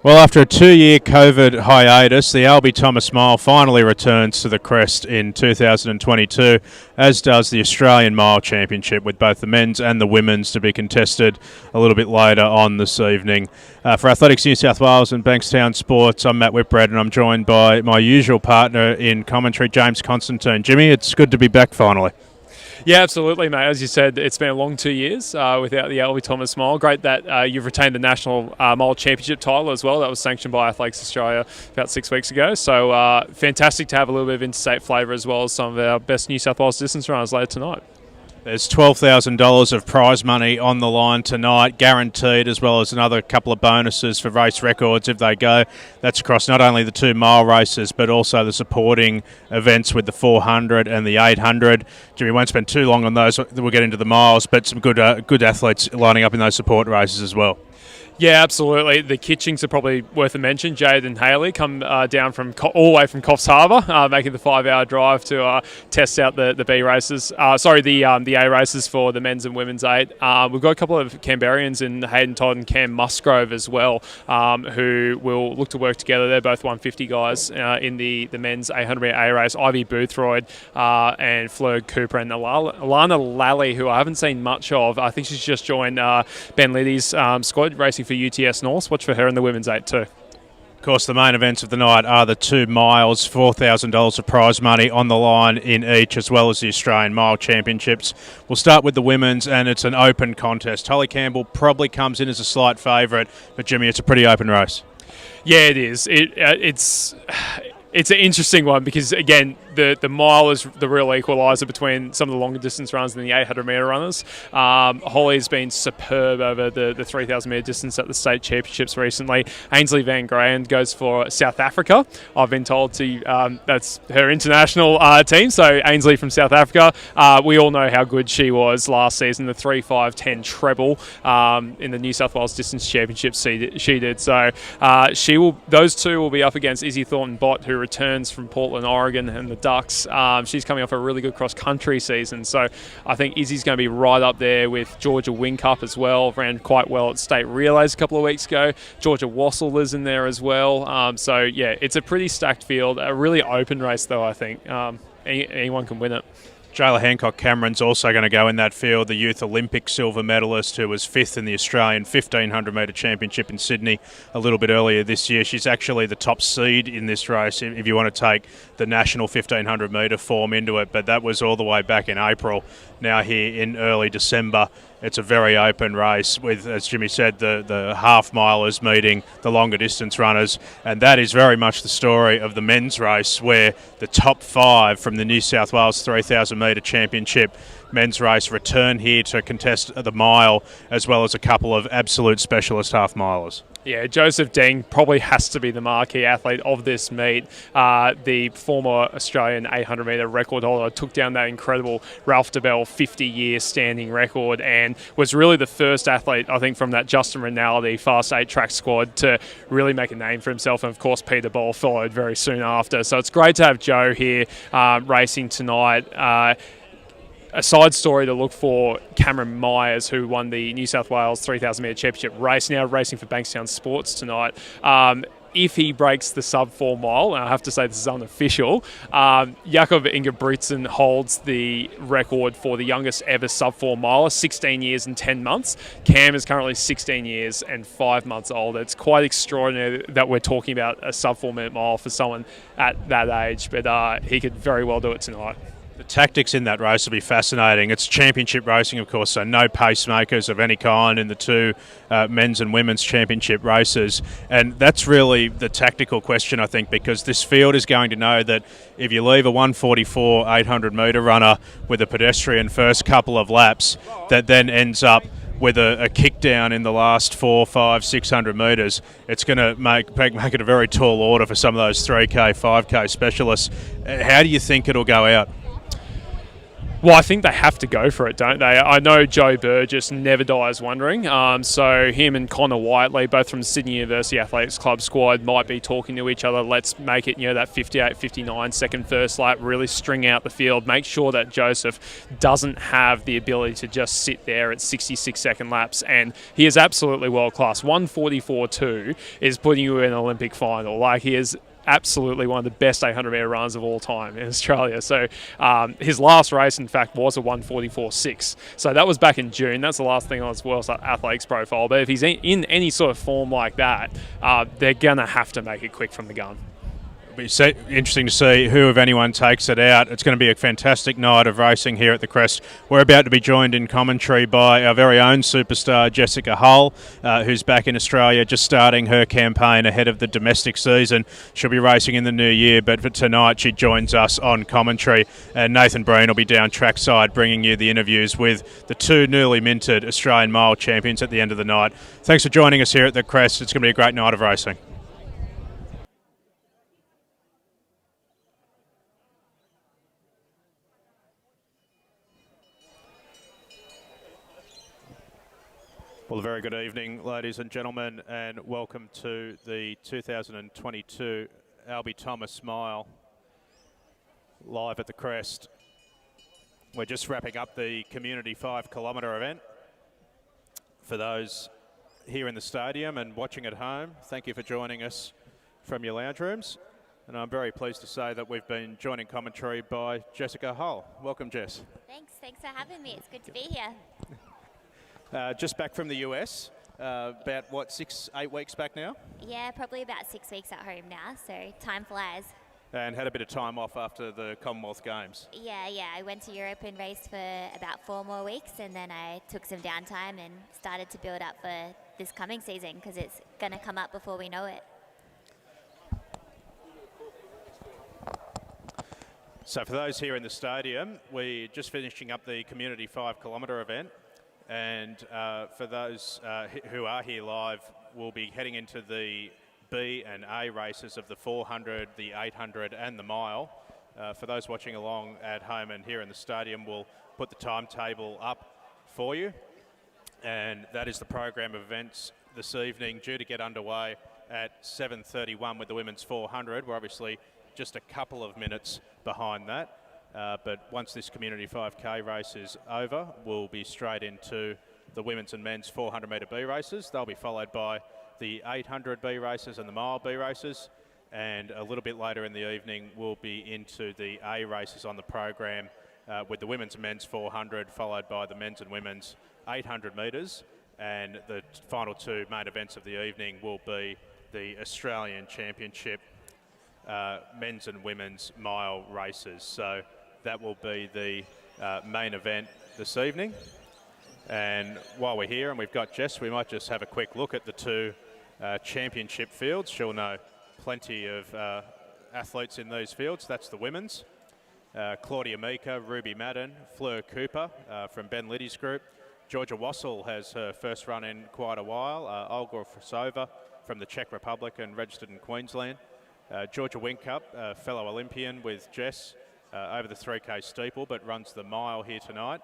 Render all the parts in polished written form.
Well, after a 2-year COVID hiatus, the Albie Thomas Mile finally returns to the Crest in 2022, as does the Australian Mile Championship, with both the men's and the women's to be contested a little bit later on this evening. For Athletics New South Wales and Bankstown Sports, I'm Matt Whitbread, and I'm joined by my usual partner in commentary, James Constantine. Jimmy, it's good to be back finally. Yeah, absolutely, mate. As you said, it's been a long 2 years without the Albie Thomas Mile. Great that you've retained the National Mile Championship title as well. That was sanctioned by Athletics Australia about 6 weeks ago. So fantastic to have a little bit of interstate flavour as well as some of our best New South Wales distance runners later tonight. There's $12,000 of prize money on the line tonight, guaranteed, as well as another couple of bonuses for race records if they go. That's across not only the 2 mile races, but also the supporting events with the 400 and the 800. Jimmy, won't spend too long on those. We'll get into the miles, but some good athletes lining up in those support races as well. Yeah, absolutely. The Kitchings are probably worth a mention. Jade and Haley come down from all the way from Coffs Harbour, making the 5-hour drive to test out the B races. The A races for the men's and women's 8. We've got a couple of Canberrians in Hayden Todd and Cam Musgrove as well, who will look to work together. They're both 150 guys in the men's 800 metre A race. Ivy Boothroyd and Fleur Cooper and Alana Lally, who I haven't seen much of. I think she's just joined Ben Liddy's squad racing for UTS North. Watch for her in the women's 8 too. Of course, the main events of the night are the 2 miles, $4,000 of prize money on the line in each, as well as the Australian Mile Championships. We'll start with the women's, and it's an open contest. Holly Campbell probably comes in as a slight favourite, but Jimmy, it's a pretty open race. Yeah, it is. It's an interesting one because, again, the mile is the real equaliser between some of the longer distance runners and the 800 metre runners. Holly's been superb over the 3,000 metre distance at the state championships recently. Ainsley Van Graan goes for South Africa. I've been told that's her international team, so Ainsley from South Africa. We all know how good she was last season, the 3-5-10 treble in the New South Wales Distance Championships she did. So those two will be up against Izzy Thornton-Bott, who returns from Portland, Oregon, and the Ducks. She's coming off a really good cross-country season, so I think Izzy's going to be right up there with Georgia Whincup as well. Ran quite well at state relays a couple of weeks ago. Georgia Wassel is in there as well. So yeah, it's a pretty stacked field. A really open race though, I think. Anyone can win it. Jayla Hancock-Cameron's also going to go in that field, the Youth Olympic silver medalist who was 5th in the Australian 1,500 metre championship in Sydney a little bit earlier this year. She's actually the top seed in this race if you want to take the national 1,500 metre form into it, but that was all the way back in April. Now here in early December, it's a very open race with, as Jimmy said, the half-milers meeting the longer distance runners, and that is very much the story of the men's race, where the top 5 from the New South Wales 3,000 metre championship men's race return here to contest the mile, as well as a couple of absolute specialist half-milers. Yeah, Joseph Deng probably has to be the marquee athlete of this meet. The former Australian 800 metre record holder took down that incredible Ralph DeBell 50-year standing record and was really the first athlete, I think, from that Justin Rinaldi Fast 8 track squad to really make a name for himself. And, of course, Peter Ball followed very soon after. So it's great to have Joe here racing tonight. A side story to look for, Cameron Myers, who won the New South Wales 3,000 metre championship race, now racing for Bankstown Sports tonight. If he breaks the sub-4 mile, and I have to say this is unofficial, Jakob Ingebrigtsen holds the record for the youngest ever sub-4 miler, 16 years and 10 months. Cam is currently 16 years and 5 months old. It's quite extraordinary that we're talking about a sub-4 minute mile for someone at that age, but he could very well do it tonight. The tactics in that race will be fascinating. It's championship racing, of course, so no pacemakers of any kind in the 2 men's and women's championship races. And that's really the tactical question, I think, because this field is going to know that if you leave a 144 800 metre runner with a pedestrian first couple of laps, that then ends up with a kick down in the last 400, 500, 600 metres, it's going to make it a very tall order for some of those 3K, 5K specialists. How do you think it'll go out? Well, I think they have to go for it, don't they? I know Joe Burgess never dies wondering. So him and Connor Whiteley, both from Sydney University Athletics Club squad, might be talking to each other. Let's make it, that 58, 59 second first lap, really string out the field, make sure that Joseph doesn't have the ability to just sit there at 66 second laps. And he is absolutely world class. 144.2 is putting you in an Olympic final. Like, he is absolutely one of the best 800 metre runs of all time in Australia. So his last race, in fact, was a 144.6. So that was back in June. That's the last thing on his World Athletics profile. But if he's in any sort of form like that, they're going to have to make it quick from the gun. It'll be interesting to see who, if anyone, takes it out. It's going to be a fantastic night of racing here at the Crest. We're about to be joined in commentary by our very own superstar, Jessica Hull, who's back in Australia, just starting her campaign ahead of the domestic season. She'll be racing in the new year, but for tonight she joins us on commentary. And Nathan Breen will be down trackside bringing you the interviews with the two newly minted Australian mile champions at the end of the night. Thanks for joining us here at the Crest. It's going to be a great night of racing. Well, a very good evening, ladies and gentlemen, and welcome to the 2022 Albie Thomas Mile live at the Crest. We're just wrapping up the community 5 kilometre event. For those here in the stadium and watching at home, thank you for joining us from your lounge rooms. And I'm very pleased to say that we've been joined in commentary by Jessica Hull. Welcome, Jess. Thanks for having me. It's good to be here. Just back from the US, about 6-8 weeks back now? Yeah, probably about 6 weeks at home now, so time flies. And had a bit of time off after the Commonwealth Games. Yeah, I went to Europe and raced for about 4 more weeks, and then I took some downtime and started to build up for this coming season because it's going to come up before we know it. So for those here in the stadium, we're just finishing up the community 5 kilometre event. And for those who are here live, we'll be heading into the B and A races of the 400, the 800 and the mile. For those watching along at home and here in the stadium, we'll put the timetable up for you. And that is the program of events this evening, due to get underway at 7:31 with the women's 400. We're obviously just a couple of minutes behind that. But once this community 5K race is over, we'll be straight into the women's and men's 400 metre B races. They'll be followed by the 800 B races and the mile B races. And a little bit later in the evening, we'll be into the A races on the program with the women's and men's 400, followed by the men's and women's 800 metres. And the final 2 main events of the evening will be the Australian Championship men's and women's mile races. So that will be the main event this evening. And while we're here and we've got Jess, we might just have a quick look at the 2 championship fields. She'll know plenty of athletes in these fields. That's the women's. Claudia Mika, Ruby Madden, Fleur Cooper from Ben Liddy's group. Georgia Wassel has her first run in quite a while. Olga Frasova from the Czech Republic and registered in Queensland. Georgia Wincup, fellow Olympian with Jess, over the 3K steeple, but runs the mile here tonight,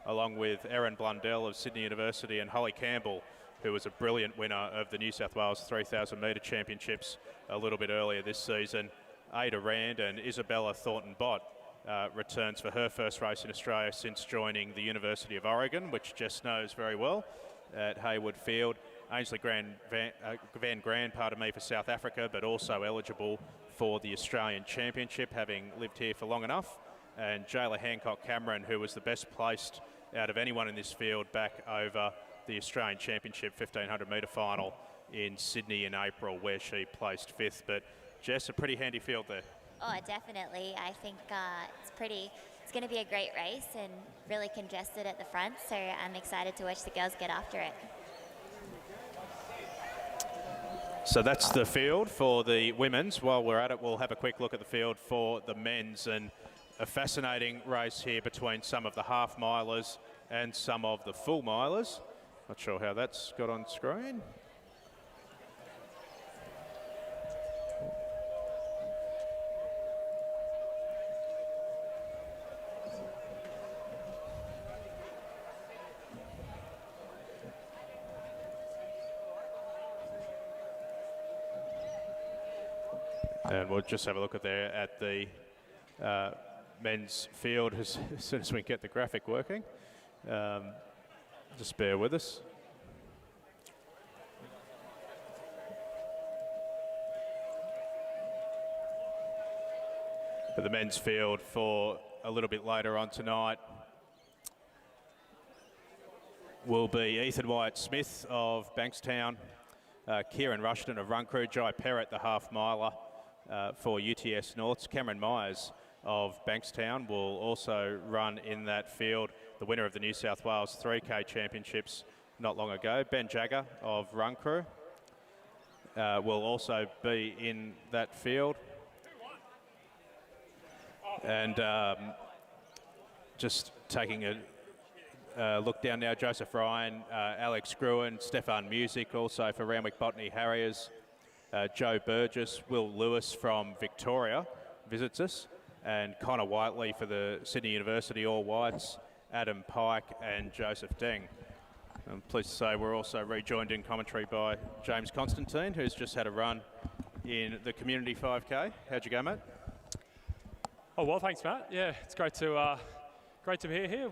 along with Erin Blundell of Sydney University and Holly Campbell, who was a brilliant winner of the New South Wales 3,000 metre championships a little bit earlier this season. Ada Rand and Isabella Thornton-Bott returns for her first race in Australia since joining the University of Oregon, which Jess knows very well, at Hayward Field. Ainsley Van Grand, for South Africa, but also eligible for the Australian Championship, having lived here for long enough. And Jayla Hancock-Cameron, who was the best placed out of anyone in this field back over the Australian Championship 1,500 metre final in Sydney in April, where she placed 5th. But Jess, a pretty handy field there. Oh, definitely. I think it's going to be a great race and really congested at the front, so I'm excited to watch the girls get after it. So that's the field for the women's. While we're at it, we'll have a quick look at the field for the men's, and a fascinating race here between some of the half milers and some of the full milers. Not sure how that's got on screen. And we'll just have a look at the men's field as soon as we get the graphic working. Just bear with us. For the men's field for a little bit later on tonight will be Ethan Wyatt-Smith of Bankstown, Kieran Rushton of Run Crew, Jai Perrott, the half miler for UTS Norths. Cameron Myers of Bankstown will also run in that field, the winner of the New South Wales 3K Championships not long ago. Ben Jagger of Run Crew will also be in that field. And just taking a look down now, Joseph Ryan, Alex Gruen, Stefan Music also for Randwick Botany Harriers, Joe Burgess, Will Lewis from Victoria visits us, and Connor Whiteley for the Sydney University All Whites, Adam Pike and Joseph Deng. I'm pleased to say we're also rejoined in commentary by James Constantine, who's just had a run in the Community 5K. How'd you go, mate? Oh, well, thanks, Matt. Yeah, it's great to be here.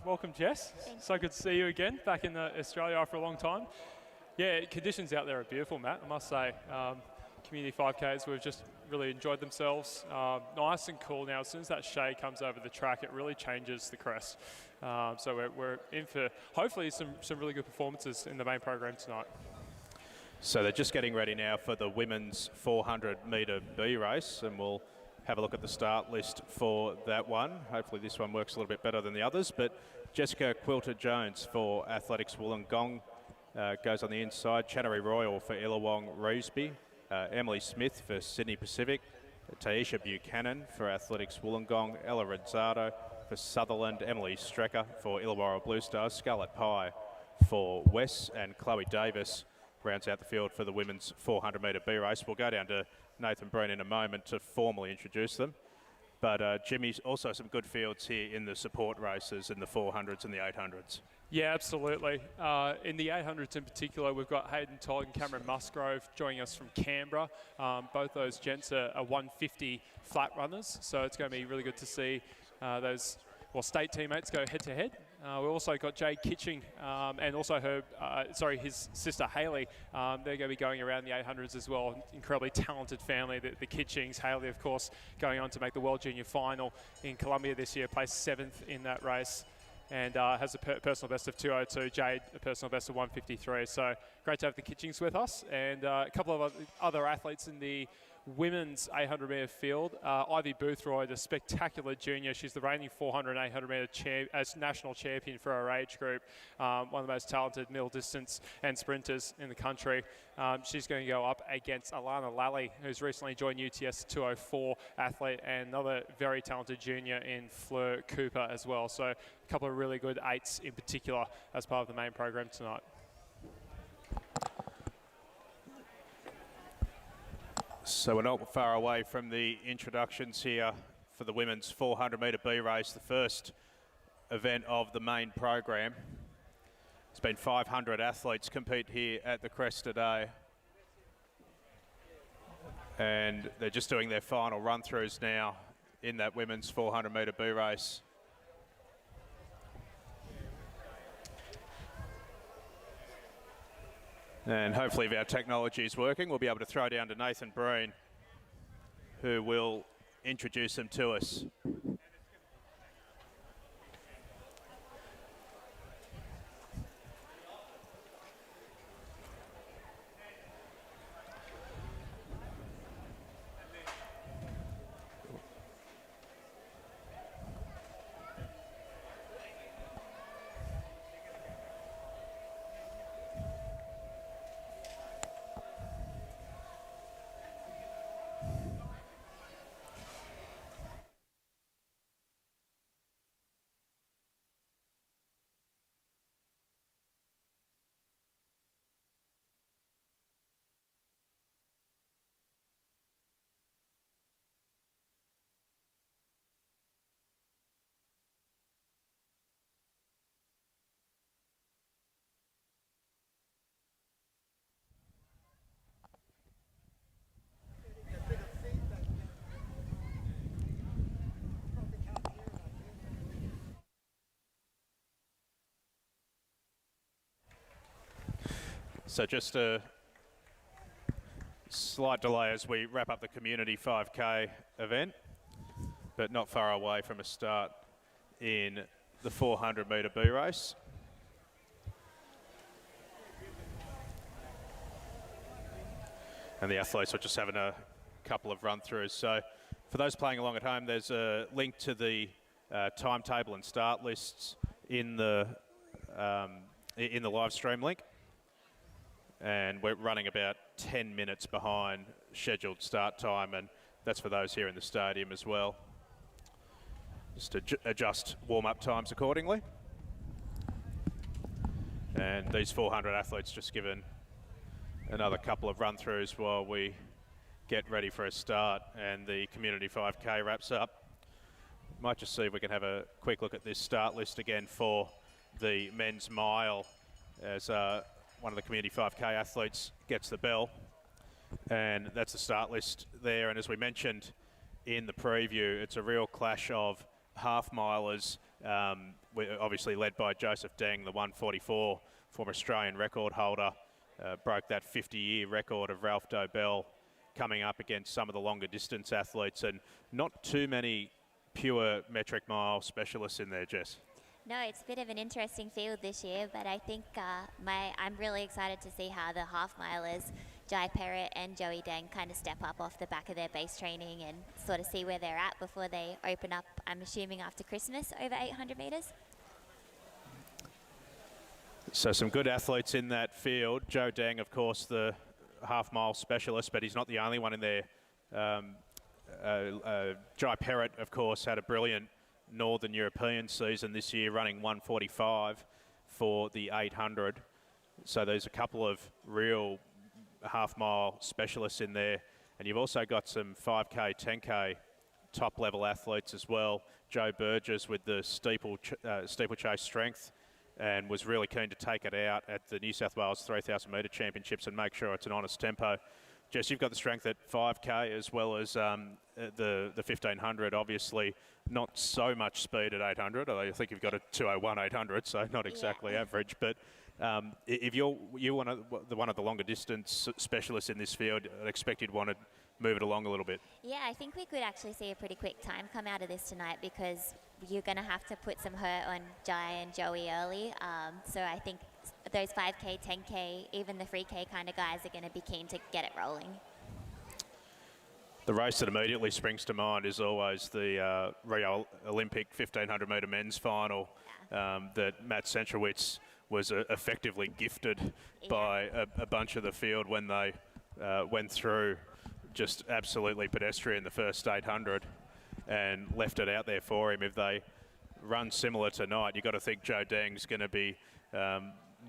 Welcome, Jess. So good to see you again, back in Australia after a long time. Yeah, conditions out there are beautiful, Matt, I must say. Community 5Ks, we've just really enjoyed themselves. Nice and cool now. As soon as that shade comes over the track, it really changes the crest. So we're in for, hopefully, some really good performances in the main program tonight. So they're just getting ready now for the women's 400 metre B race, and we'll have a look at the start list for that one. Hopefully this one works a little bit better than the others, but Jessica Quilter-Jones for Athletics Wollongong goes on the inside. Channery Royal for Illawong Revesby. Emily Smith for Sydney Pacific. Taisha Buchanan for Athletics Wollongong. Ella Rosado for Sutherland. Emily Strecker for Illawarra Blue Stars. Scarlett Pye for Wes, and Chloe Davis rounds out the field for the women's 400 metre B race. We'll go down to Nathan Breen in a moment to formally introduce them. But Jimmy's also some good fields here in the support races in the 400s and the 800s. Yeah, absolutely. In the 800s in particular, we've got Hayden Todd and Cameron Musgrove joining us from Canberra. Both those gents are 150 flat runners, so it's going to be really good to see those state teammates go head-to-head. We've also got Jade Kitching and also his sister Hayley. They're going to be going around the 800s as well. Incredibly talented family, the Kitchings. Hayley, of course, going on to make the World Junior Final in Colombia this year, placed 7th in that race, and has a personal best of 2:02. Jade, a personal best of 1:53. So great to have the Kitchings with us, and a couple of other athletes in the women's 800 metre field. Ivy Boothroyd, a spectacular junior. She's the reigning 400 and 800 metre national champion for her age group. One of the most talented middle distance and sprinters in the country. She's going to go up against Alana Lally, who's recently joined UTS 204 athlete, and another very talented junior in Fleur Cooper as well. So a couple of really good eights in particular as part of the main program tonight. So we're not far away from the introductions here for the women's 400 metre B race, the first event of the main program. It's been 500 athletes compete here at the Crest today, and they're just doing their final run-throughs now in that women's 400 metre B race. And hopefully if our technology is working, we'll be able to throw down to Nathan Breen, who will introduce them to us. So just a slight delay as we wrap up the community 5K event, but not far away from a start in the 400 metre B race. And the athletes are just having a couple of run-throughs. So for those playing along at home, there's a link to the timetable and start lists in the live stream link. And we're running about 10 minutes behind scheduled start time, and that's for those here in the stadium as well. Just to adjust warm-up times accordingly. And these 400 athletes just given another couple of run-throughs while we get ready for a start and the community 5K wraps up. Might just see if we can have a quick look at this start list again for the men's mile as one of the community 5K athletes gets the bell. And that's the start list there. And as we mentioned in the preview, it's a real clash of half-milers, obviously led by Joseph Deng, the 144 former Australian record holder, broke that 50-year record of Ralph Dobell, coming up against some of the longer distance athletes, and not too many pure metric mile specialists in there, Jess. No, it's a bit of an interesting field this year, but I think I'm really excited to see how the half-milers, Jai Perrott and Joey Deng, kind of step up off the back of their base training and sort of see where they're at before they open up, I'm assuming after Christmas, over 800 metres. So some good athletes in that field. Joe Deng, of course, the half-mile specialist, but he's not the only one in there. Jai Perrott, of course, had a brilliant Northern European season this year, running 145 for the 800. So there's a couple of real half-mile specialists in there. And you've also got some 5K, 10K top-level athletes as well. Joe Burgess with the steeplechase strength, and was really keen to take it out at the New South Wales 3,000 metre championships and make sure it's an honest tempo. Jess, you've got the strength at 5K as well as the 1,500. Obviously, not so much speed at 800. I think you've got a 2:01 800, so not exactly average. But if you're one of the longer distance specialists in this field, I'd expect you'd want to move it along a little bit. Yeah, I think we could actually see a pretty quick time come out of this tonight, because you're going to have to put some hurt on Jai and Joey early. So I think those 5K, 10K, even the 3K kind of guys are going to be keen to get it rolling. The race that immediately springs to mind is always the Rio Olympic 1,500 metre men's final that Matt Centrowitz was effectively gifted by a bunch of the field when they went through just absolutely pedestrian the first 800 and left it out there for him. If they run similar tonight, you've got to think Joe Deng's going to be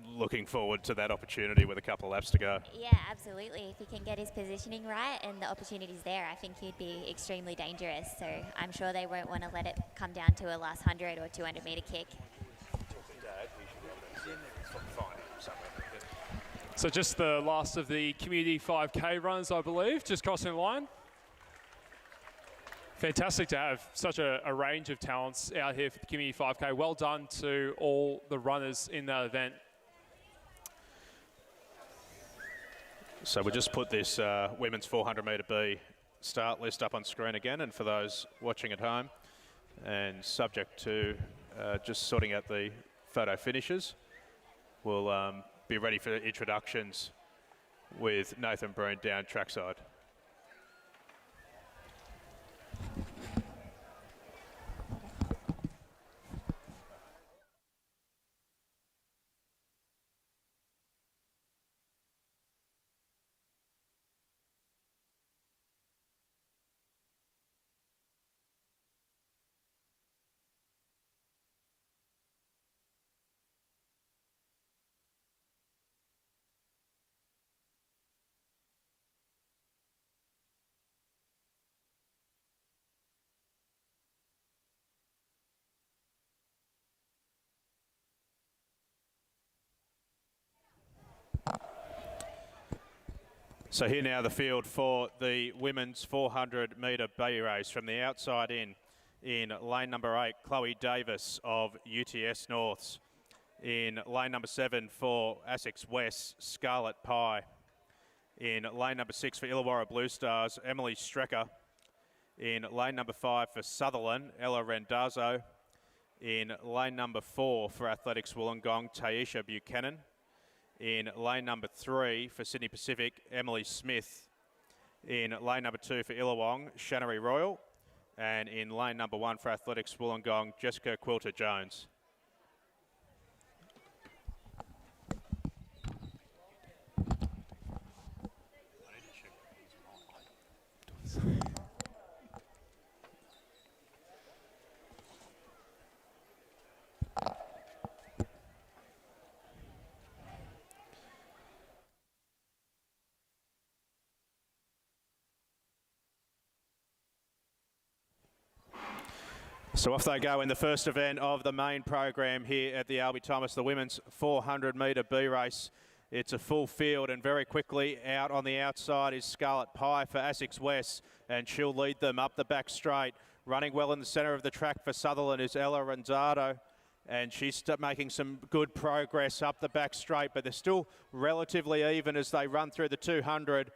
looking forward to that opportunity with a couple of laps to go. Yeah, absolutely. If he can get his positioning right and the opportunity's there, I think he'd be extremely dangerous. So I'm sure they won't want to let it come down to a last 100 or 200 metre kick. So just the last of the community 5K runs, I believe, just crossing the line. Fantastic to have such a range of talents out here for the community 5K. Well done to all the runners in that event. So we'll just put this women's 400 metre B start list up on screen again, and for those watching at home, and subject to just sorting out the photo finishes, we'll be ready for introductions with Nathan Breen down trackside. So here now the field for the women's 400 metre B race. From the outside in lane number 8, Chloe Davis of UTS Norths In lane number 7 for Essex West, Scarlet Pie. In lane number 6 for Illawarra Blue Stars, Emily Strecker. In lane number 5 for Sutherland, Ella Rendazzo. In lane number 4 for Athletics Wollongong, Taisha Buchanan. In lane number 3 for Sydney Pacific, Emily Smith. In lane number 2 for Illawong, Shannery Royal. And in lane number 1 for Athletics Wollongong, Jessica Quilter-Jones. So off they go in the first event of the main program here at the Albie Thomas, the women's 400 metre B race. It's a full field, and very quickly out on the outside is Scarlet Pie for Essex West, and she'll lead them up the back straight. Running well in the centre of the track for Sutherland is Ella Renzado, and she's making some good progress up the back straight, but they're still relatively even as they run through the 200.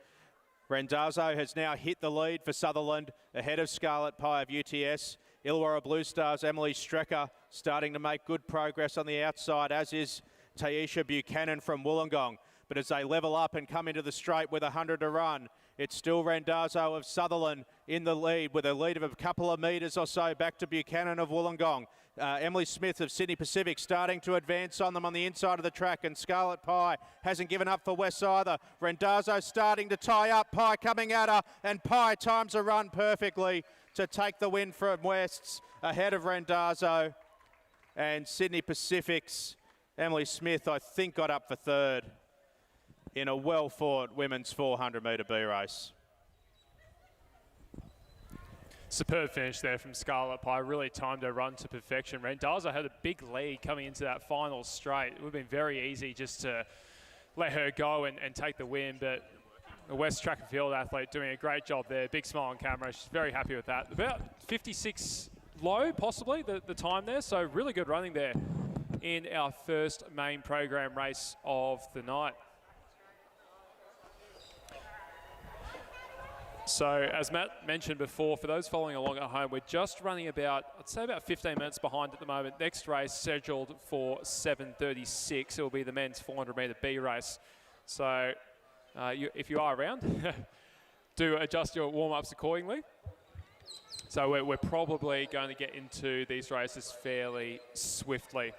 Rendazzo has now hit the lead for Sutherland, ahead of Scarlet Pie of UTS. Illawarra Blue Stars, Emily Strecker, starting to make good progress on the outside, as is Taisha Buchanan from Wollongong. But as they level up and come into the straight with 100 to run, it's still Rendazzo of Sutherland in the lead with a lead of a couple of metres or so back to Buchanan of Wollongong. Emily Smith of Sydney Pacific starting to advance on them on the inside of the track, and Scarlet Pie hasn't given up for West either. Rendazzo starting to tie up, Pie coming at her, and Pie times a run perfectly to take the win from Wests ahead of Rendazzo. And Sydney Pacific's Emily Smith, I think, got up for third in a well-fought women's 400 metre B race. Superb finish there from Scarlet Pie, really timed her run to perfection. Rendazzo had a big lead coming into that final straight. It would have been very easy just to let her go and take the win, but the West track and field athlete doing a great job there. Big smile on camera, she's very happy with that. About 56 low, possibly, the time there, so really good running there in our first main program race of the night. So as Matt mentioned before, for those following along at home, we're just running about, I'd say about 15 minutes behind at the moment. Next race scheduled for 7:36. It will be the men's 400 metre B race. So if you are around, do adjust your warm-ups accordingly. So we're probably going to get into these races fairly swiftly.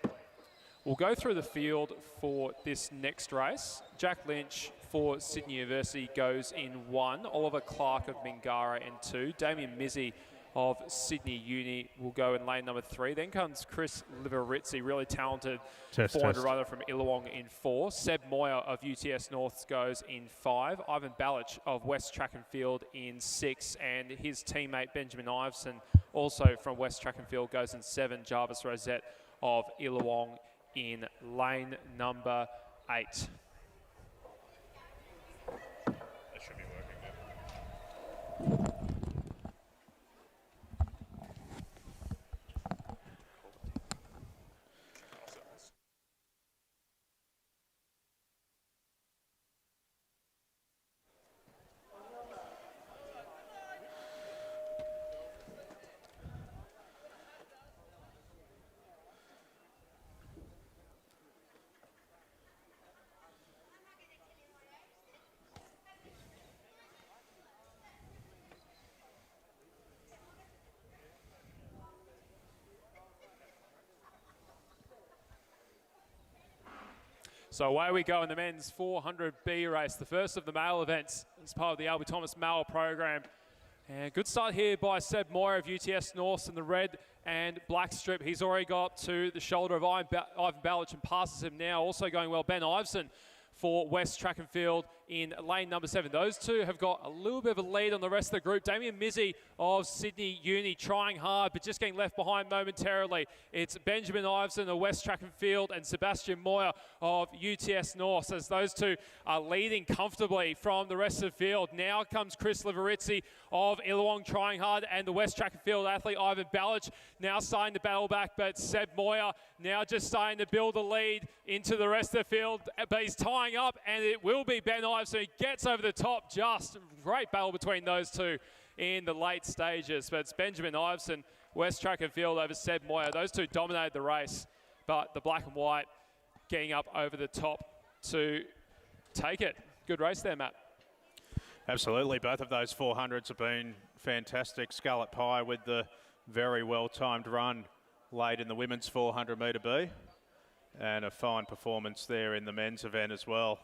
We'll go through the field for this next race. Jack Lynch for Sydney University goes in 1. Oliver Clark of Mingara in 2. Damien Mizzi of Sydney Uni will go in lane number 3. Then comes Chris Liverizzi, really talented 400 runner from Illawong in 4. Seb Moyer of UTS North goes in 5. Ivan Balich of West Track and Field in 6. And his teammate Benjamin Iveson, also from West Track and Field, goes in 7. Jarvis Rosette of Illawong in lane number 8. That should be working now. So away we go in the men's 400B race, the first of the male events as part of the Albie Thomas Mile program. And good start here by Seb Moyer of UTS North in the red and black strip. He's already got up to the shoulder of Ivan Balich and passes him now. Also going well, Ben Iveson for West Track and Field in lane number 7. Those two have got a little bit of a lead on the rest of the group. Damien Mizzi of Sydney Uni trying hard, but just getting left behind momentarily. It's Benjamin Iveson of West Track and Field and Sebastian Moyer of UTS North, as those two are leading comfortably from the rest of the field. Now comes Chris Liverizzi of Illawong trying hard, and the West Track and Field athlete Ivan Balich now starting to battle back, but Seb Moyer now just starting to build a lead into the rest of the field, but he's tying up, and it will be Ben Iveson who gets over the top. Just great battle between those two in the late stages, but it's Benjamin Iveson, West Track and Field over Seb Moyer. Those two dominated the race, but the black and white getting up over the top to take it. Good race there, Matt. Absolutely. Both of those 400s have been fantastic. Scarlet Pie with the very well-timed run late in the women's 400 metre B, and a fine performance there in the men's event as well.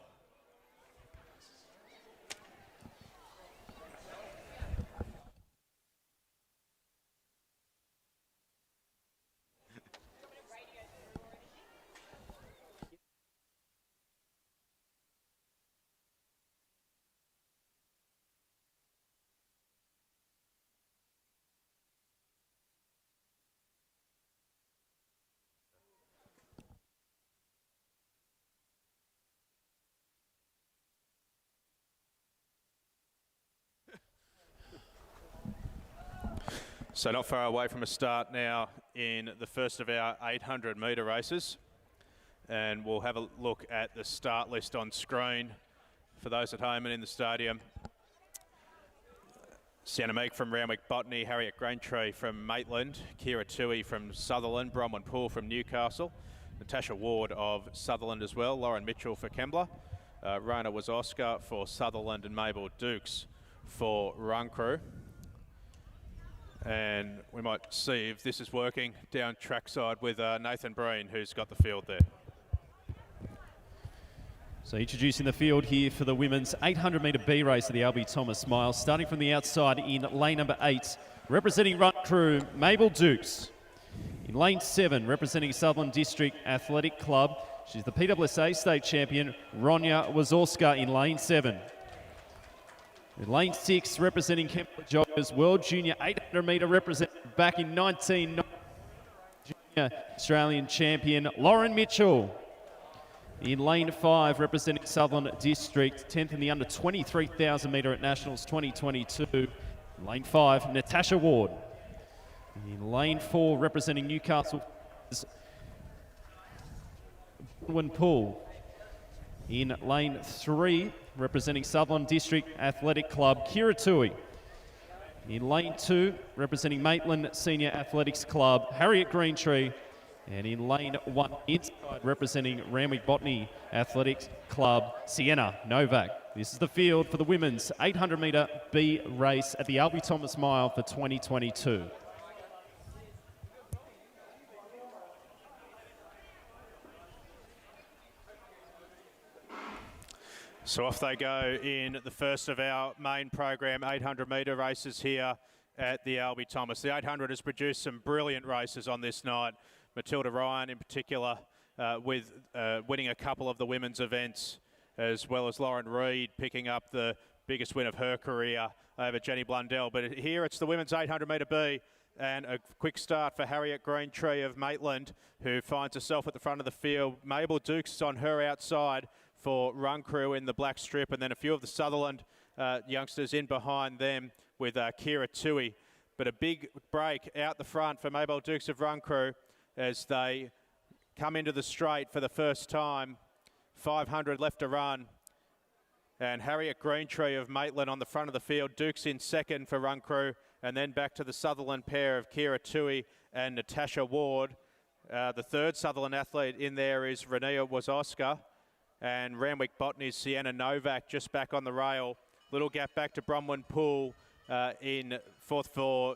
So not far away from a start now in the first of our 800 metre races. And we'll have a look at the start list on screen for those at home and in the stadium. Sienna Meek from Randwick Botany, Harriet Graintree from Maitland, Kira Tui from Sutherland, Bronwyn Poole from Newcastle, Natasha Ward of Sutherland as well, Lauren Mitchell for Kembla, Rona was Oscar for Sutherland, and Mabel Dukes for Run Crew. And we might see if this is working down trackside with Nathan Breen, who's got the field there. So introducing the field here for the women's 800 metre B race of the Albie Thomas Mile. Starting from the outside in lane number 8, representing Run Crew, Mabel Dukes. In lane 7, representing Sutherland District Athletic Club, she's the PWSA State Champion, Ronya Wazorska in lane 7. In lane 6, representing Kembla Joggers, World Junior 800 metre represented back in 1990, Junior Australian Champion, Lauren Mitchell. In lane 5, representing Sutherland District, 10th in the under 23,000 metre at Nationals 2022. In lane 5, Natasha Ward. In lane 4, representing Newcastle, Bronwyn Poole. In lane 3, representing Sutherland District Athletic Club, Kira Tui. In lane 2, representing Maitland Senior Athletics Club, Harriet Greentree. And in lane 1, inside, representing Randwick Botany Athletics Club, Sienna Novak. This is the field for the women's 800 metre B race at the Albie Thomas Mile for 2022. So off they go in the first of our main program 800 metre races here at the Albie Thomas. The 800 has produced some brilliant races on this night. Matilda Ryan in particular with winning a couple of the women's events, as well as Lauren Reid picking up the biggest win of her career over Jenny Blundell. But here it's the women's 800 metre B, and a quick start for Harriet Greentree of Maitland, who finds herself at the front of the field. Mabel Dukes is on her outside for Run Crew in the black strip, and then a few of the Sutherland youngsters in behind them with Kira Tui. But a big break out the front for Mabel Dukes of Run Crew as they come into the straight for the first time. 500 left to run. And Harriet Greentree of Maitland on the front of the field. Dukes in second for Run Crew. And then back to the Sutherland pair of Kira Tui and Natasha Ward. The third Sutherland athlete in there is Renia Wazorska. And Randwick Botany's Sienna Novak just back on the rail. Little gap back to Bronwyn Poole in fourth for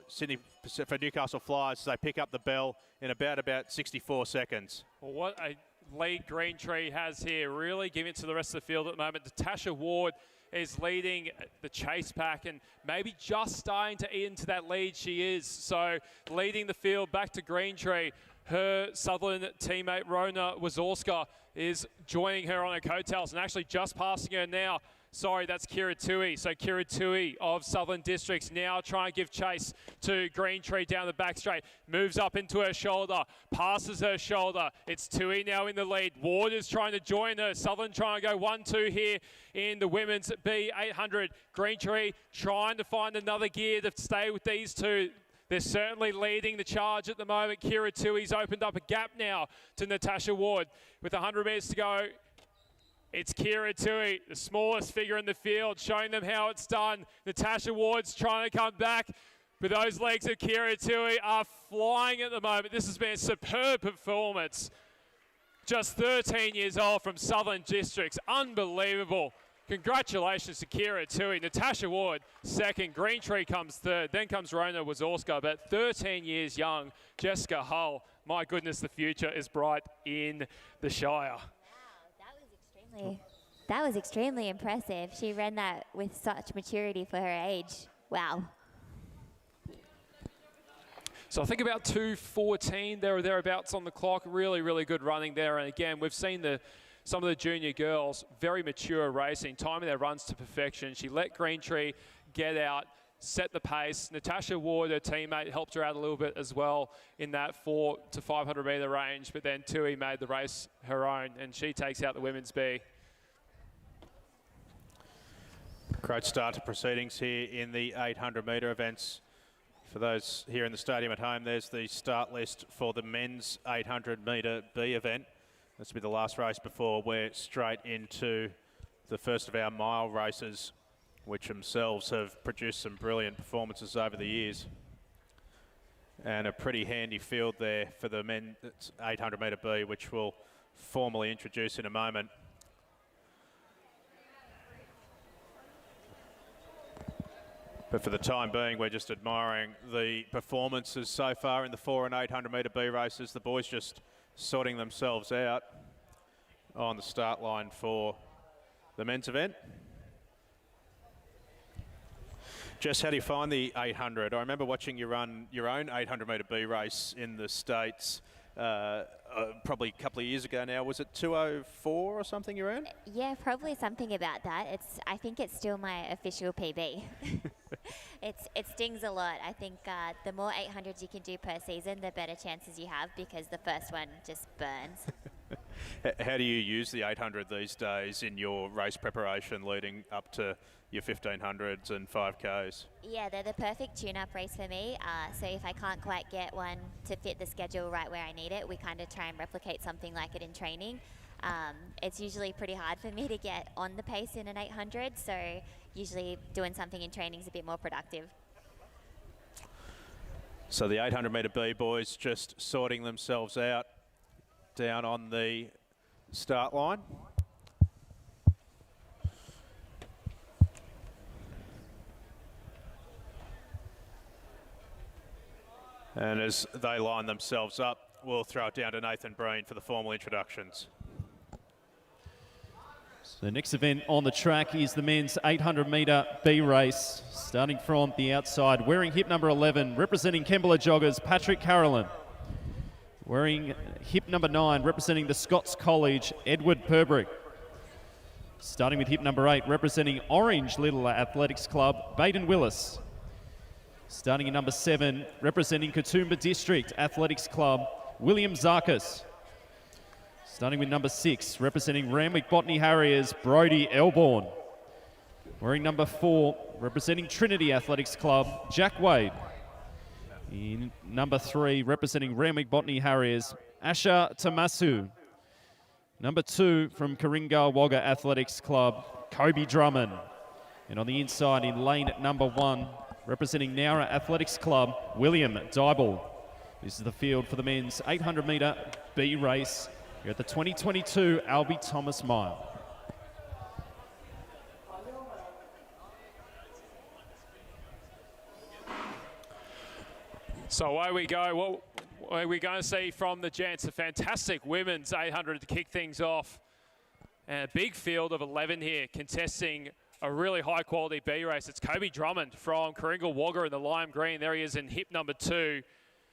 Newcastle Flyers. So they pick up the bell in about 64 seconds. Well, what a lead Greentree has here, really giving it to the rest of the field at the moment. Natasha Ward is leading the chase pack and maybe just starting to eat into that lead. She is. So leading the field back to Greentree. Her Sutherland teammate Rona Wazorska is joining her on her coattails and actually just passing her now. Sorry, that's Kira Tui. So Kira Tui of Southern Districts now trying to give chase to Green Tree down the back straight. Moves up into her shoulder, passes her shoulder. It's Tui now in the lead. Ward is trying to join her. Southern trying to go 1-2 here in the women's B800. Green Tree trying to find another gear to stay with these two. They're certainly leading the charge at the moment. Kira Tui's opened up a gap now to Natasha Ward. With 100 metres to go, it's Kira Tui, the smallest figure in the field, showing them how it's done. Natasha Ward's trying to come back, but those legs of Kira Tui are flying at the moment. This has been a superb performance. Just 13 years old from Southern Districts. Unbelievable. Congratulations to Kira Tui. Natasha Ward, second. Green Tree comes third. Then comes Rona Wazorska, but 13 years young. Jessica Hull. My goodness, the future is bright in the Shire. That was extremely impressive. She ran that with such maturity for her age. Wow. So I think about 2:14 there or thereabouts on the clock. Really, really good running there. And again, we've seen some of the junior girls, very mature racing, timing their runs to perfection. She let Green Tree get out, set the pace. Natasha Ward, her teammate, helped her out a little bit as well in that 400 to 500 metre range, but then Tui made the race her own, and she takes out the women's B. Great start to proceedings here in the 800 metre events. For those here in the stadium at home, there's the start list for the men's 800 metre B event. This will be the last race before we're straight into the first of our mile races, which themselves have produced some brilliant performances over the years. And a pretty handy field there for the men's 800 metre B, which we'll formally introduce in a moment. But for the time being, we're just admiring the performances so far in the 400 and 800 metre B races. The boys just sorting themselves out on the start line for the men's event. Jess, how do you find the 800? I remember watching you run your own 800 metre B race in the States probably a couple of years ago now. Was it 2:04 or something you ran? Yeah, probably something about that. I think it's still my official PB. It stings a lot. I think the more 800s you can do per season, the better chances you have, because the first one just burns. How do you use the 800 these days in your race preparation leading up to your 1500s and 5Ks? Yeah, they're the perfect tune-up race for me. So if I can't quite get one to fit the schedule right where I need it, we kind of try and replicate something like it in training. It's usually pretty hard for me to get on the pace in an 800, so usually doing something in training is a bit more productive. So the 800 metre B boys just sorting themselves out down on the start line. And as they line themselves up, we'll throw it down to Nathan Breen for the formal introductions. So the next event on the track is the men's 800 metre B race, starting from the outside, wearing hip number 11, representing Kembla Joggers, Patrick Carolyn. Wearing hip number 9, representing the Scots College, Edward Purbrick. Starting with hip number 8, representing Orange Little Athletics Club, Baden Willis. Starting in number 7, representing Katoomba District Athletics Club, William Zarkis. Starting with number 6, representing Randwick Botany Harriers, Brodie Elborn. Wearing number 4, representing Trinity Athletics Club, Jack Wade. In number 3, representing Randwick Botany Harriers, Asha Tamasu. Number 2, from Karinga Wagga Athletics Club, Kobe Drummond. And on the inside, in lane number 1, representing Nowra Athletics Club, William Dybel. This is the field for the men's 800 metre B race here at the 2022 Albie Thomas Mile. So away we go. What are we going to see from the gents? A fantastic women's 800 to kick things off. And a big field of 11 here contesting a really high quality B race. It's Kobe Drummond from Karinga Wagga in the lime green. There he is in hip number 2.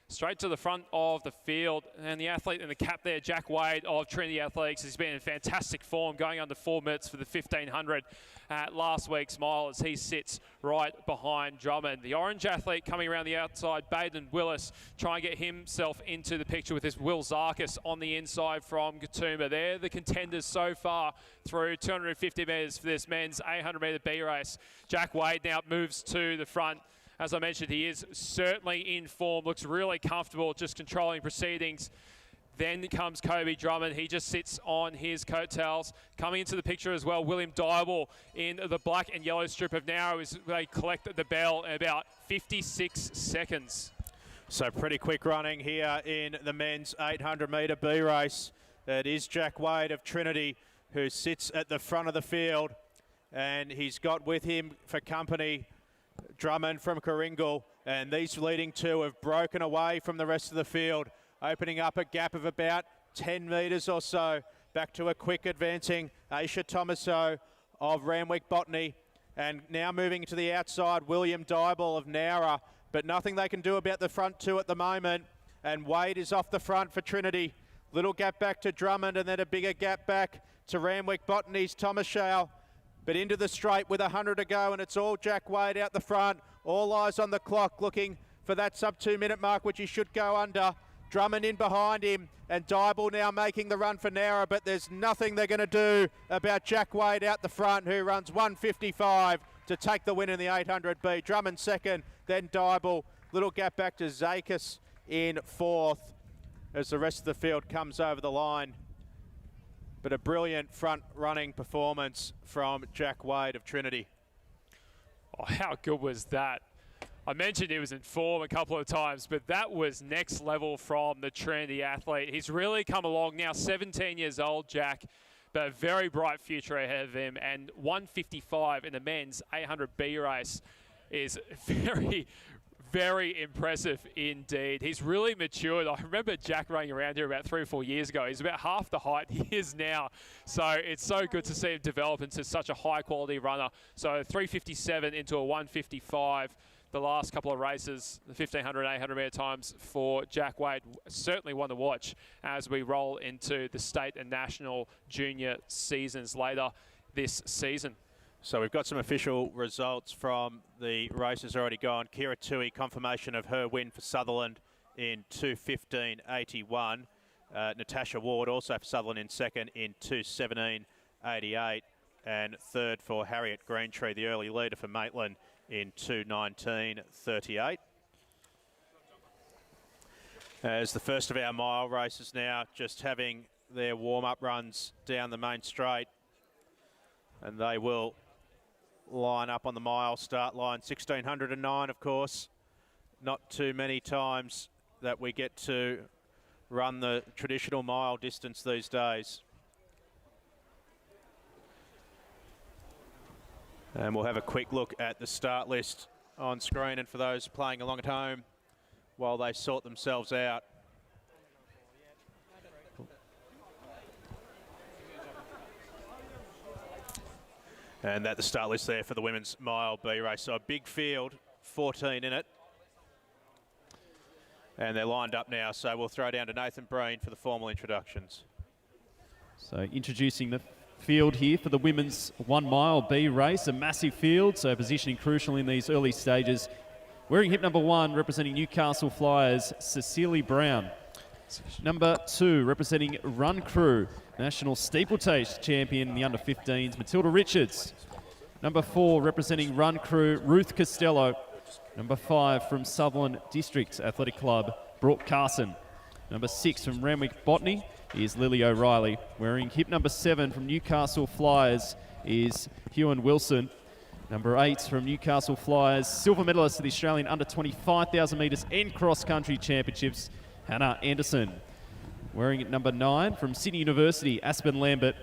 straight to the front of the field. And the athlete in the cap there, Jack Wade of Trinity Athletics, has been in fantastic form, going under 4 minutes for the 1500 at last week's mile as he sits right behind Drummond. The orange athlete coming around the outside, Baden Willis, trying to get himself into the picture with this Will Zarkis on the inside from Katoomba. They're the contenders so far through 250 metres for this men's 800 metre B race. Jack Wade now moves to the front. As I mentioned, he is certainly in form, looks really comfortable just controlling proceedings. Then comes Kobe Drummond. He just sits on his coattails. Coming into the picture as well, William Dybel in the black and yellow strip of narrow as they collect the bell in about 56 seconds. So pretty quick running here in the men's 800 metre B race. It is Jack Wade of Trinity who sits at the front of the field, and he's got with him for company Drummond from Coringal, and these leading two have broken away from the rest of the field, opening up a gap of about 10 metres or so. Back to a quick advancing Aisha Thomaso of Randwick Botany, and now moving to the outside, William Dybel of Nowra, but nothing they can do about the front two at the moment, and Wade is off the front for Trinity. Little gap back to Drummond, and then a bigger gap back to Randwick Botany's Thomas Shale. But into the straight with 100 to go, and it's all Jack Wade out the front. All eyes on the clock, looking for that sub 2 minute mark, which he should go under. Drummond in behind him, and Dybel now making the run for Nowra, but there's nothing they're going to do about Jack Wade out the front, who runs 1:55 to take the win in the 800B. Drummond second, then Dybel. Little gap back to Zakis in fourth as the rest of the field comes over the line. But a brilliant front-running performance from Jack Wade of Trinity. Oh, how good was that? I mentioned he was in form a couple of times, but that was next level from the Trinity athlete. He's really come along now, 17 years old, Jack, but a very bright future ahead of him. And 1:55 in the men's 800B race is very impressive indeed. He's really matured. I remember Jack running around here about 3 or 4 years ago. He's about half the height he is now. So it's so good to see him develop into such a high quality runner. So 3:57 into a 1:55. The last couple of races, the 1500 and 800 metre times for Jack Wade, certainly one to watch as we roll into the state and national junior seasons later this season. So we've got some official results from the races already gone. Kira Tui, confirmation of her win for Sutherland in 2:15.81. Natasha Ward also for Sutherland in second in 2:17.88. And third for Harriet Greentree, the early leader for Maitland in 2:19.38. As the first of our mile races now, just having their warm-up runs down the main straight. And they will line up on the mile start line. 1609, of course. Not too many times that we get to run the traditional mile distance these days. And we'll have a quick look at the start list on screen, and for those playing along at home while they sort themselves out. And that the start list there for the women's mile B race. So a big field, 14 in it. And they're lined up now, so we'll throw down to Nathan Breen for the formal introductions. So introducing the field here for the women's 1 mile B race, a massive field, so positioning crucial in these early stages. Wearing hip number 1, representing Newcastle Flyers, Cecilia Brown. Number 2, representing Run Crew, National Steeplechase champion in the under-15s, Matilda Richards. Number 4, representing Run Crew, Ruth Costello. Number 5, from Sutherland District Athletic Club, Brooke Carson. Number 6, from Randwick Botany, is Lily O'Reilly. Wearing hip number 7 from Newcastle Flyers is Hewan Wilson. Number 8 from Newcastle Flyers, silver medalist of the Australian under 25,000 metres and cross-country championships, Hannah Anderson. Wearing at number 9 from Sydney University, Aspen Lambert.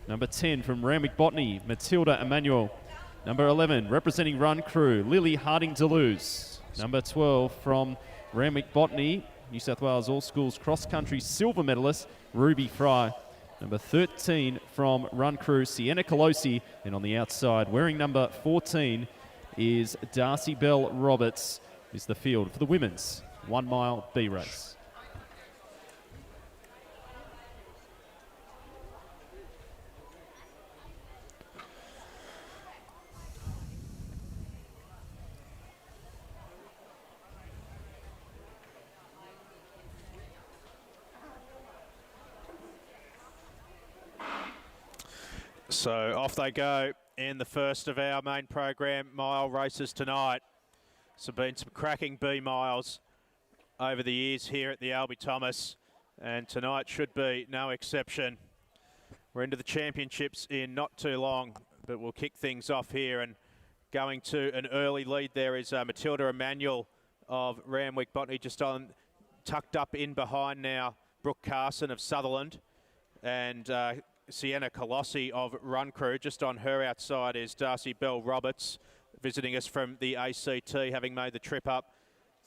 Number 10 from Randwick Botany, Matilda Emanuel. Number 11, representing Run Crew, Lily Harding-Deleuze. Number 12 from Randwick Botany, New South Wales All Schools cross-country silver medalist, Ruby Fry. Number 13 from Run Crew, Sienna Colosi. And on the outside, wearing number 14 is Darcy Bell Roberts, is the field for the women's 1 mile B race. So off they go in the first of our main program mile races tonight. So been some cracking B miles over the years here at the Albie Thomas, and tonight should be no exception. We're into the championships in not too long, but we'll kick things off here, and going to an early lead there is Matilda Emanuel of Randwick Botany, just on tucked up in behind now Brooke Carson of Sutherland, and Sienna Colossi of Run Crew. Just on her outside is Darcy Bell Roberts, visiting us from the ACT, having made the trip up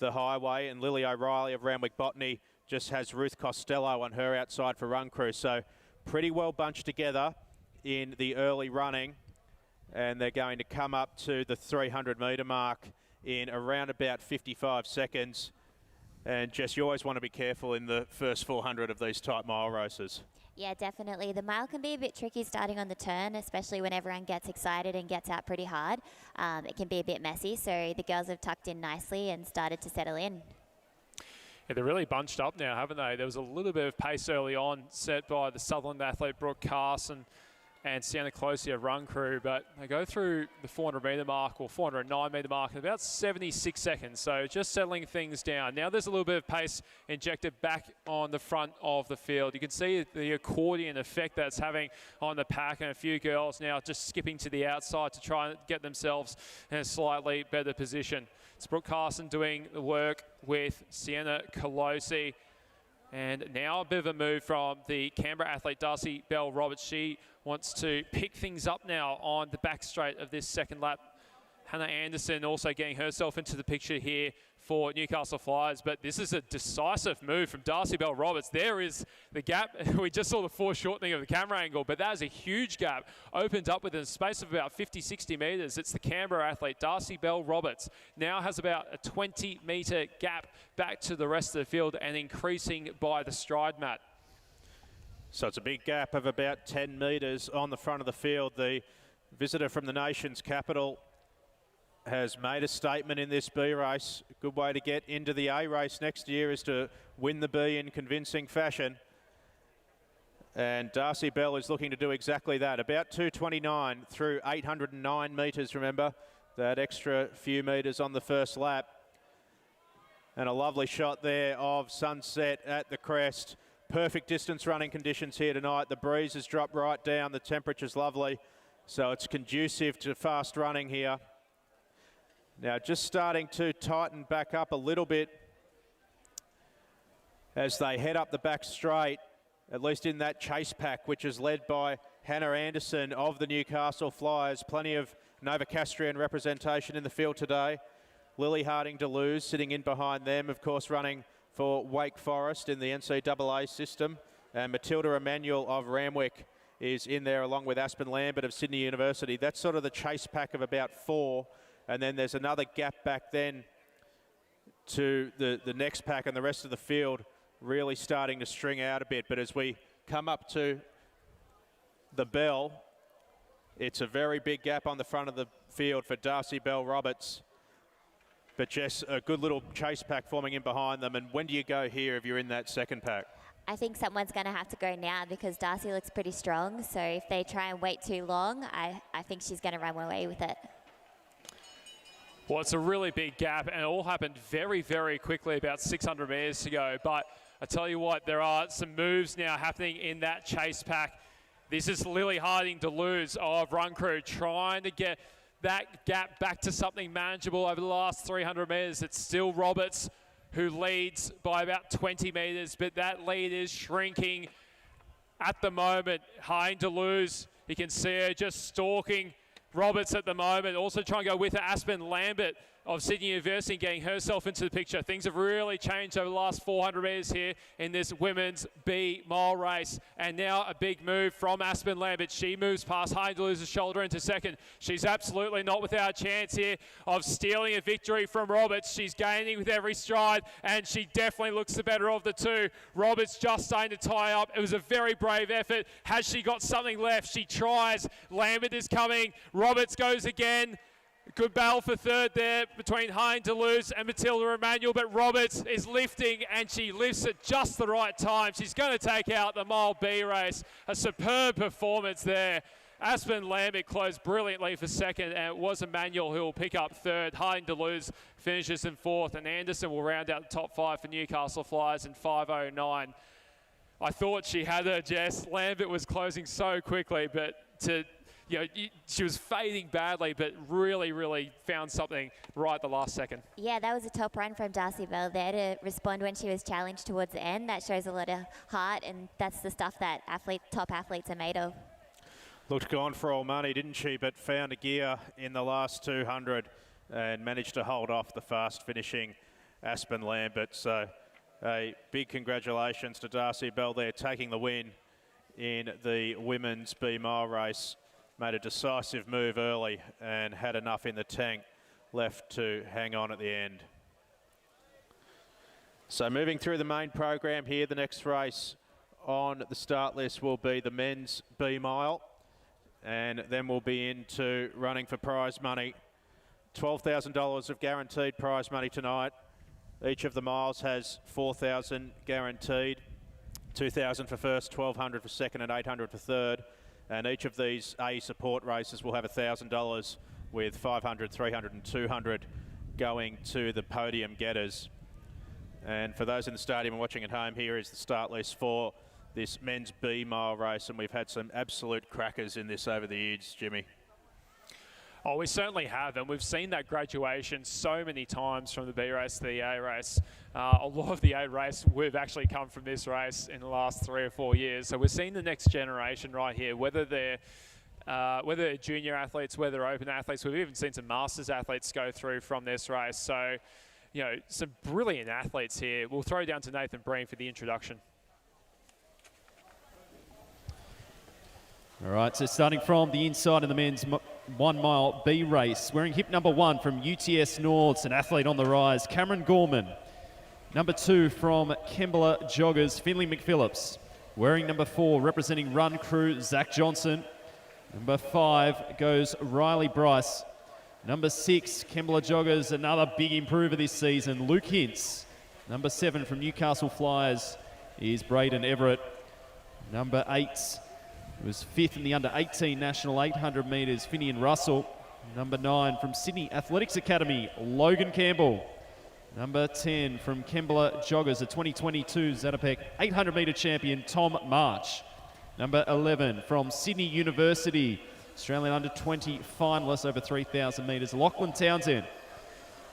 the highway, and Lily O'Reilly of Randwick Botany just has Ruth Costello on her outside for Run Crew. So pretty well bunched together in the early running, and they're going to come up to the 300 metre mark in around about 55 seconds. And Jess, you always want to be careful in the first 400 of these type mile races. Yeah, definitely. The mile can be a bit tricky starting on the turn, especially when everyone gets excited and gets out pretty hard. It can be a bit messy, so the girls have tucked in nicely and started to settle in. Yeah, they're really bunched up now, haven't they? There was a little bit of pace early on set by the Sutherland athlete Brooke Carson and Sienna Colossi of Run Crew, but they go through the 400 metre mark, or 409 metre mark, in about 76 seconds, so just settling things down. Now there's a little bit of pace injected back on the front of the field. You can see the accordion effect that's having on the pack, and a few girls now just skipping to the outside to try and get themselves in a slightly better position. It's Brooke Carson doing the work with Sienna Colossi. And now a bit of a move from the Canberra athlete Darcy Bell Roberts. She wants to pick things up now on the back straight of this second lap. Hannah Anderson also getting herself into the picture here for Newcastle Flyers, but this is a decisive move from Darcy Bell Roberts. There is the gap. We just saw the foreshortening of the camera angle, but that is a huge gap opened up within a space of about 50-60 metres. It's the Canberra athlete Darcy Bell Roberts now has about a 20 metre gap back to the rest of the field, and increasing by the stride mat. So it's a big gap of about 10 metres on the front of the field. The visitor from the nation's capital has made a statement in this B race. A good way to get into the A race next year is to win the B in convincing fashion. And Darcy Bell is looking to do exactly that. About 2:29 through 809 metres, remember. That extra few metres on the first lap. And a lovely shot there of sunset at the Crest. Perfect distance running conditions here tonight. The breeze has dropped right down. The temperature's lovely. So it's conducive to fast running here. Now just starting to tighten back up a little bit as they head up the back straight, at least in that chase pack, which is led by Hannah Anderson of the Newcastle Flyers. Plenty of Novocastrian representation in the field today. Lily Harding-Deleuze sitting in behind them, of course, running for Wake Forest in the NCAA system. And Matilda Emanuel of Randwick is in there, along with Aspen Lambert of Sydney University. That's sort of the chase pack of about 4. And then there's another gap back then to the next pack, and the rest of the field really starting to string out a bit. But as we come up to the bell, it's a very big gap on the front of the field for Darcy Bell Roberts. But Jess, a good little chase pack forming in behind them. And when do you go here if you're in that second pack? I think someone's going to have to go now because Darcy looks pretty strong. So if they try and wait too long, I think she's going to run away with it. Well, it's a really big gap, and it all happened very, very quickly, about 600 metres to go. But I tell you what, there are some moves now happening in that chase pack. This is Lily Harding-Deleuze of Run Crew trying to get that gap back to something manageable over the last 300 metres. It's still Roberts who leads by about 20 metres, but that lead is shrinking at the moment. Harding-Deleuze, you can see her just stalking Roberts at the moment. Also trying to go with her, Aspen Lambert of Sydney University getting herself into the picture. Things have really changed over the last 400 metres here in this women's B mile race. And now a big move from Aspen Lambert. She moves past Hindley's shoulder into second. She's absolutely not without a chance here of stealing a victory from Roberts. She's gaining with every stride, and she definitely looks the better of the two. Roberts just starting to tie up. It was a very brave effort. Has she got something left? She tries. Lambert is coming. Roberts goes again. Good battle for third there between Hein Deleuze and Matilda Emanuel, but Roberts is lifting, and she lifts at just the right time. She's going to take out the Mile B race. A superb performance there. Aspen Lambert closed brilliantly for second, and it was Emanuel who will pick up third. Hein Deleuze finishes in fourth, and Anderson will round out the top five for Newcastle Flyers in 5:09. I thought she had her, Jess. Lambert was closing so quickly, but she was fading badly, but really found something right at the last second. Yeah, that was a top run from Darcy Bell there to respond when she was challenged towards the end. That shows a lot of heart, and that's the stuff that top athletes are made of. Looked gone for all money, didn't she? But found a gear in the last 200 and managed to hold off the fast finishing Aspen Lambert. So a big congratulations to Darcy Bell there, taking the win in the women's B mile race. Made a decisive move early and had enough in the tank left to hang on at the end. So moving through the main program here, the next race on the start list will be the men's B mile, and then we'll be into running for prize money. $12,000 of guaranteed prize money tonight. Each of the miles has $4,000 guaranteed, $2,000 for first, $1,200 for second, and $800 for third. And each of these A support races will have $1,000 with $500, $300 and $200 going to the podium getters. And for those in the stadium and watching at home, here is the start list for this men's B mile race. And we've had some absolute crackers in this over the years, Jimmy. Oh, we certainly have, and we've seen that graduation so many times from the B race to the A race. A lot of the A race, we've actually come from this race in the last 3 or 4 years. So we're seeing the next generation right here, whether they're junior athletes, whether they're open athletes. We've even seen some Masters athletes go through from this race. So, some brilliant athletes here. We'll throw down to Nathan Breen for the introduction. All right, so starting from the inside of the men's 1 mile B race, wearing hip number 1 from UTS Norths, an athlete on the rise, Cameron Gorman. Number 2 from Kembla Joggers, Finley McPhillips. Wearing number 4, representing Run Crew, Zach Johnson. Number 5 goes Riley Bryce. Number 6, Kembla Joggers, another big improver this season, Luke Hintz. Number 7 from Newcastle Flyers is Braden Everett. Number 8 was 5th in the under-18 national 800 metres, Finian Russell. Number 9 from Sydney Athletics Academy, Logan Campbell. Number 10 from Kembla Joggers, a 2022 Zatopek 800 metre champion, Tom March. Number 11 from Sydney University, Australian under-20 finalist over 3,000 metres, Lachlan Townsend.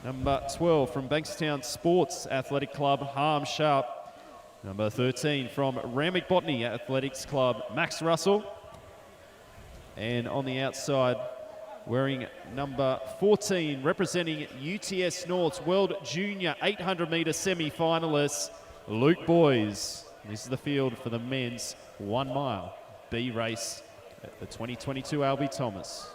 Number 12 from Bankstown Sports Athletic Club, Harm Sharp. Number 13 from Randwick Botany Athletics Club, Max Russell. And on the outside, wearing number 14, representing UTS North's World Junior 800 metre semi-finalist, Luke Boys. This is the field for the men's 1 mile B race at the 2022 Albie Thomas.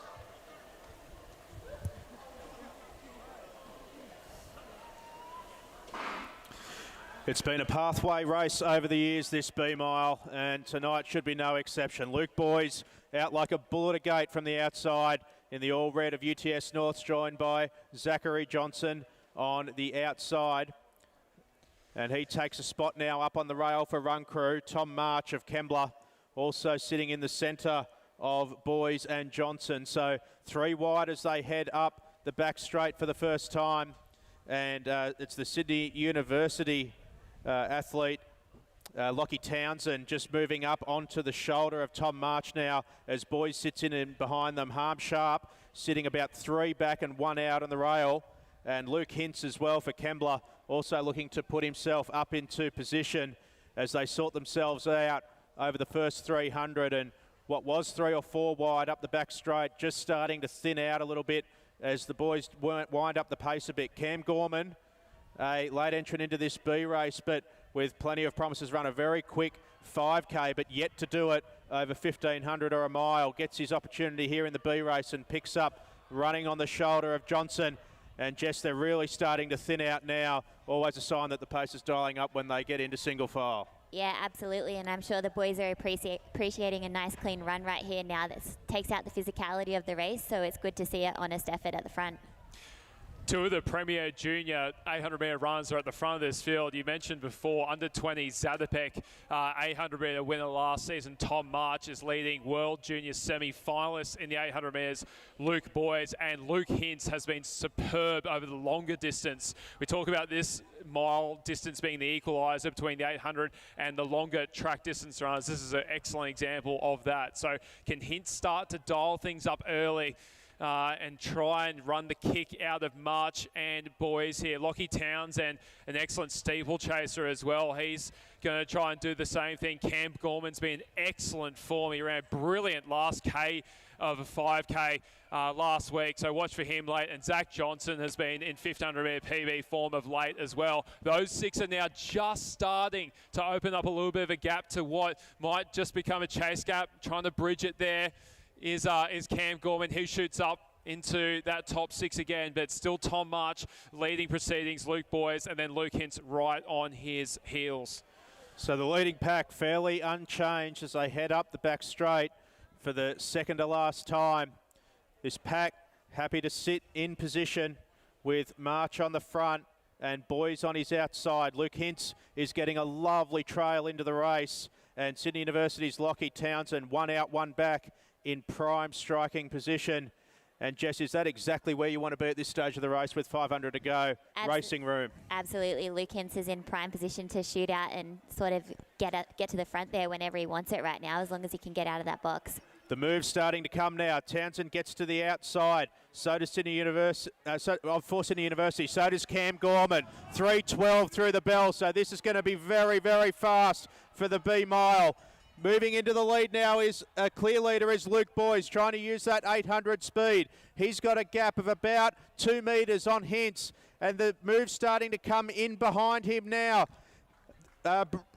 It's been a pathway race over the years, this B mile, and tonight should be no exception. Luke Boys out like a bullet a gate from the outside in the all red of UTS North, joined by Zachary Johnson on the outside. And he takes a spot now up on the rail for Run Crew. Tom March of Kembla also sitting in the centre of Boys and Johnson. So 3 wide as they head up the back straight for the first time. And it's the Sydney University athlete, Lockie Townsend, just moving up onto the shoulder of Tom March now as Boys sits in and behind them. Harm Sharp sitting about 3 back and 1 out on the rail. And Luke Hintz as well for Kembla, also looking to put himself up into position as they sort themselves out over the first 300. And what was 3 or 4 wide up the back straight, just starting to thin out a little bit as the boys wind up the pace a bit. Cam Gorman, a late entrant into this B race, but with plenty of promises, run a very quick 5K, but yet to do it over 1,500 or a mile. Gets his opportunity here in the B race and picks up running on the shoulder of Johnson. And Jess, they're really starting to thin out now. Always a sign that the pace is dialing up when they get into single file. Yeah, absolutely, and I'm sure the boys are appreciating a nice clean run right here now that takes out the physicality of the race, so it's good to see an honest effort at the front. Two of the premier junior 800-metre runners are at the front of this field. You mentioned before, under 20 Zatopek, 800-metre winner last season. Tom March is leading world junior semi-finalists in the 800 metres. Luke Boys and Luke Hintz has been superb over the longer distance. We talk about this mile distance being the equaliser between the 800 and the longer track distance runners. This is an excellent example of that. So can Hintz start to dial things up early and try and run the kick out of March and Boys here? Lockie Townsend, an excellent steeplechaser as well. He's going to try and do the same thing. Cam Gorman's been in excellent form. He ran brilliant last K of a 5K last week, so watch for him late. And Zach Johnson has been in 1500 metre PB form of late as well. Those six are now just starting to open up a little bit of a gap to what might just become a chase gap. Trying to bridge it there is Cam Gorman, who shoots up into that top six again, but still Tom March leading proceedings, Luke Boys, and then Luke Hintz right on his heels. So the leading pack fairly unchanged as they head up the back straight for the second to last time. This pack happy to sit in position with March on the front and Boys on his outside. Luke Hintz is getting a lovely trail into the race, and Sydney University's Lockie Townsend, one out, one back, in prime striking position. And Jess, is that exactly where you want to be at this stage of the race with 500 to go? Racing room. Absolutely. Luke Hintz is in prime position to shoot out and sort of get to the front there whenever he wants it right now, as long as he can get out of that box. The move's starting to come now. Townsend gets to the outside. So does Sydney University. For Sydney University. So does Cam Gorman. 3:12 through the bell. So this is going to be very, very fast for the B mile. Moving into the lead now is a clear leader is Luke Boys, trying to use that 800 speed. He's got a gap of about 2 metres on Hintz, and the move's starting to come in behind him now.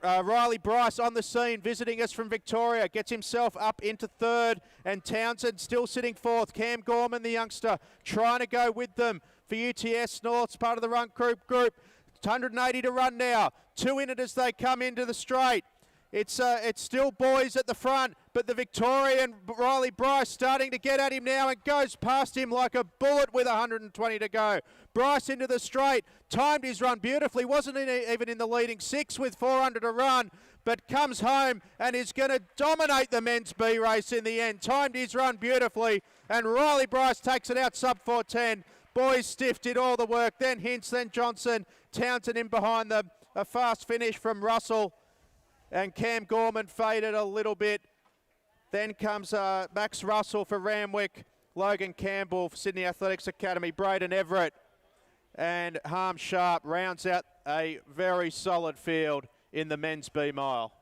Riley Bryce on the scene, visiting us from Victoria, gets himself up into third, and Townsend still sitting fourth. Cam Gorman, the youngster, trying to go with them for UTS North, part of the run group. 180 to run now. Two in it as they come into the straight. It's still Boys at the front, but the Victorian Riley Bryce starting to get at him now and goes past him like a bullet with 120 to go. Bryce into the straight, timed his run beautifully, wasn't even in the leading six with 400 to run, but comes home and is going to dominate the men's B race in the end. Timed his run beautifully, and Riley Bryce takes it out sub 4:10. Boys stiff did all the work, then Hintz, then Johnson. Townsend in behind them. A fast finish from Russell. And Cam Gorman faded a little bit. Then comes Max Russell for Ramwick, Logan Campbell for Sydney Athletics Academy, Braden Everett, and Harm Sharp rounds out a very solid field in the men's B mile.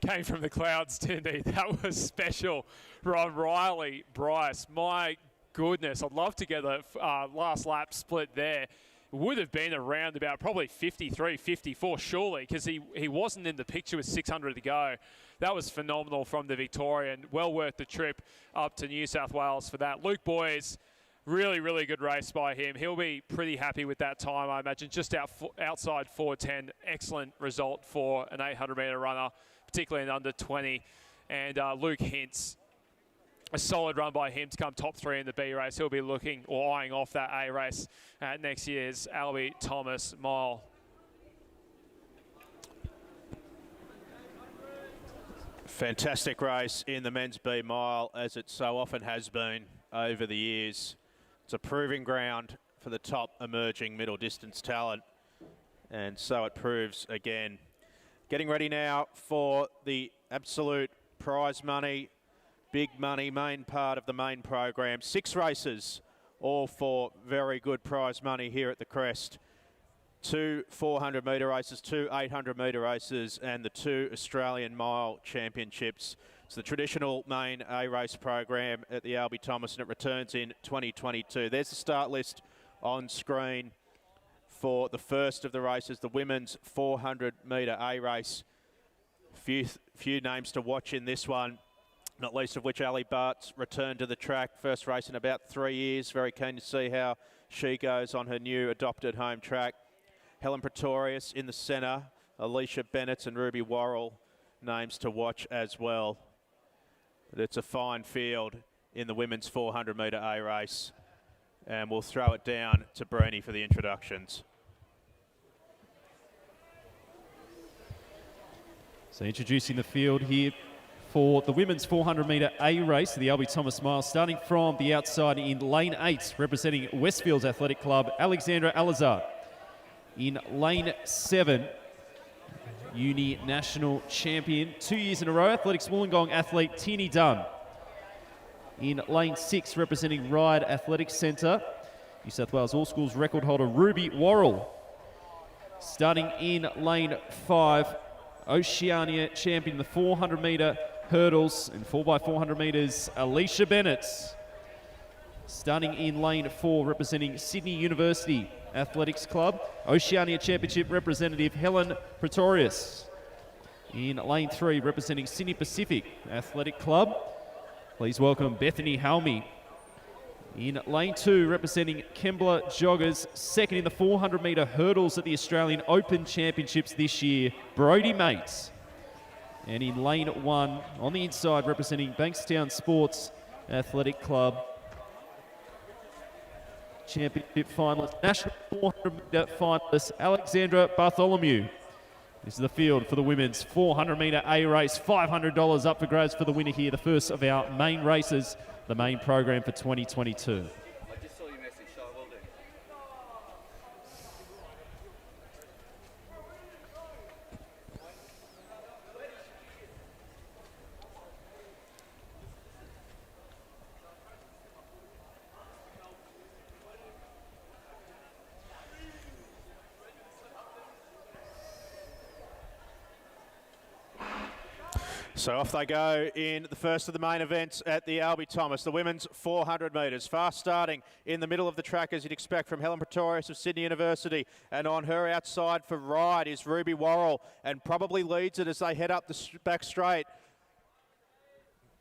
Came from the clouds, didn't he? That was special. Riley Bryce, my goodness, I'd love to get a last lap split there. Would have been around about probably 53, 54 surely, because he wasn't in the picture with 600 to go. That was phenomenal from the Victorian. Well worth the trip up to New South Wales for that. Luke Boys, really, really good race by him. He'll be pretty happy with that time, I imagine. Just outside 4:10. Excellent result for an 800-metre runner, particularly in under 20. And Luke Hintz, a solid run by him to come top three in the B race. He'll be looking or eyeing off that A race at next year's Albie Thomas Mile. Fantastic race in the men's B mile, as it so often has been over the years. It's a proving ground for the top emerging middle distance talent, and so it proves again. Getting ready now for the absolute prize money. Big money, main part of the main program. 6 races, all for very good prize money here at the Crest. 2 400-metre races, 2 800-metre races, and the 2 Australian Mile Championships. It's the traditional main A-race program at the Albie Thomas, and it returns in 2022. There's the start list on screen for the first of the races, the women's 400-metre A-race. Few names to watch in this one, not least of which Ali Bart's returned to the track. First race in about 3 years. Very keen to see how she goes on her new adopted home track. Helen Pretorius in the centre, Alicia Bennett and Ruby Worrell, names to watch as well. But it's a fine field in the women's 400-metre A race. And we'll throw it down to Breeny for the introductions. So introducing the field here for the women's 400-metre A race, the Albie Thomas Mile, starting from the outside in lane 8, representing Westfields Athletic Club, Alexandra Alazar. In lane 7, Uni National Champion 2 years in a row, Athletics Wollongong athlete Tierney Dunn. In lane 6, representing Ryde Athletics Centre, New South Wales All Schools record holder Ruby Worrell. Starting in lane 5, Oceania champion, the 400-metre hurdles and 4x400 metres, Alicia Bennett. Starting in lane 4, representing Sydney University Athletics Club, Oceania Championship representative Helen Pretorius. In lane 3, representing Sydney Pacific Athletic Club, please welcome Bethany Halmy. In lane 2, representing Kembla Joggers, second in the 400-metre hurdles at the Australian Open Championships this year, Brodie Mate. And in lane 1, on the inside, representing Bankstown Sports Athletic Club, Championship finalist, National 400-metre finalist, Alexandra Bartholomew. This is the field for the women's 400-metre A race. $500 up for grabs for the winner here, the first of our main races, the main program for 2022. I just saw your message, so I will do. So off they go in the first of the main events at the Albie Thomas, the women's 400 metres. Fast starting in the middle of the track, as you'd expect from Helen Pretorius of Sydney University. And on her outside for Ryde is Ruby Worrell, and probably leads it as they head up the back straight.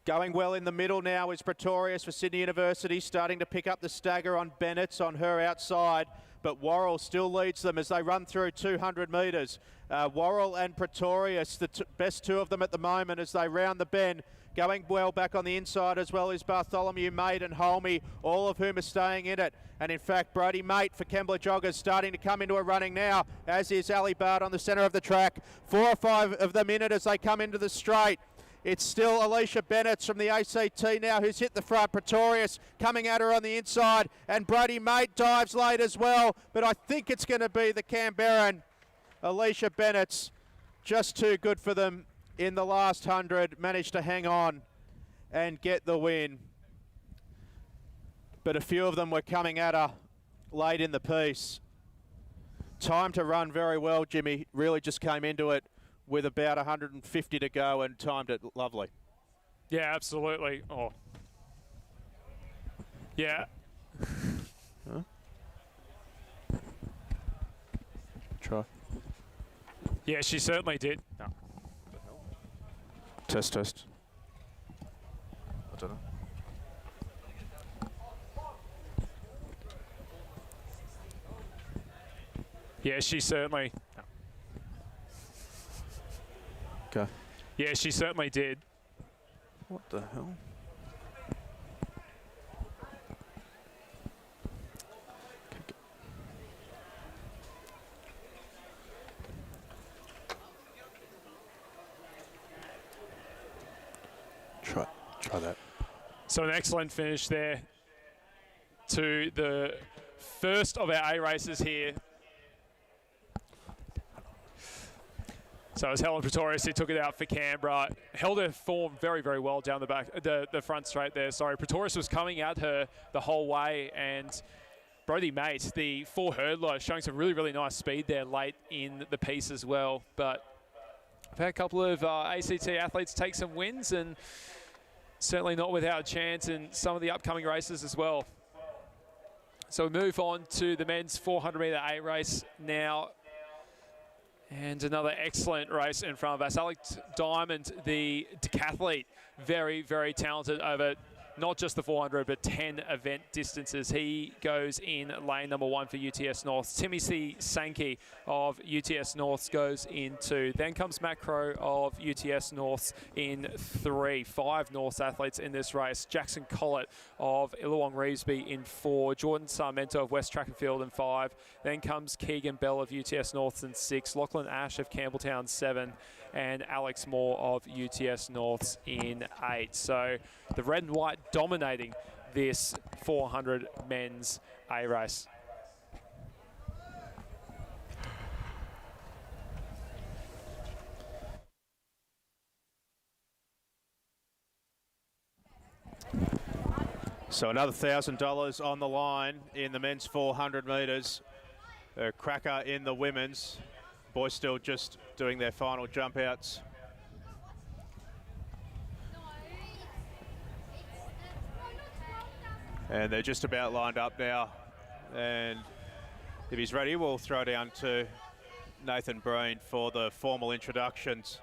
Going well in the middle now is Pretorius for Sydney University, starting to pick up the stagger on Bennett's on her outside. But Worrell still leads them as they run through 200 metres. Worrell and Pretorius, the best two of them at the moment as they round the bend. Going well back on the inside as well is Bartholomew, Mate and Holme, all of whom are staying in it. And in fact, Brodie Mate for Kembla Joggers starting to come into a running now, as is Ali Bart on the centre of the track. 4 or 5 of them in it as they come into the straight. It's still Alicia Bennett from the ACT now who's hit the front. Pretorius coming at her on the inside, and Brodie Mate dives late as well, but I think it's going to be the Canberran. Alicia Bennett's just too good for them in the last 100, managed to hang on and get the win. But a few of them were coming at her late in the piece. Time to run very well, Jimmy. Really just came into it with about 150 to go and timed it lovely. Yeah, absolutely. Oh. Yeah. Huh? Try. Yeah, she certainly did. No. Test. I don't know. Yeah, she certainly. No. Okay. Yeah, she certainly did. What the hell? Try that. So an excellent finish there to the first of our A races here. So it was Helen Pretorius who took it out for Canberra. Held her form very, very well down the back, the front straight there. Sorry, Pretorius was coming at her the whole way, and Brodie Mate, the 4 hurdler, showing some really, really nice speed there late in the piece as well. But I've had a couple of ACT athletes take some wins, and certainly not without a chance in some of the upcoming races as well. So we move on to the men's 400 metre A race now. And another excellent race in front of us. Alex Diamond, the decathlete, very, very talented over not just the 400, but 10 event distances. He goes in lane number 1 for UTS North. Timothy Sankey of UTS North goes in 2. Then comes Matt Crow of UTS North in 3. 5 North athletes in this race. Jackson Collett of Illawong Revesby in 4. Jordan Sarmento of West Track and Field in 5. Then comes Keegan Bell of UTS North in 6. Lachlan Ash of Campbelltown 7. And Alex Moore of UTS North in 8. So the red and white dominating this 400 men's A race. So another $1,000 on the line in the men's 400 metres. A cracker in the women's. Boys still just doing their final jump outs. And they're just about lined up now. And if he's ready, we'll throw down to Nathan Breen for the formal introductions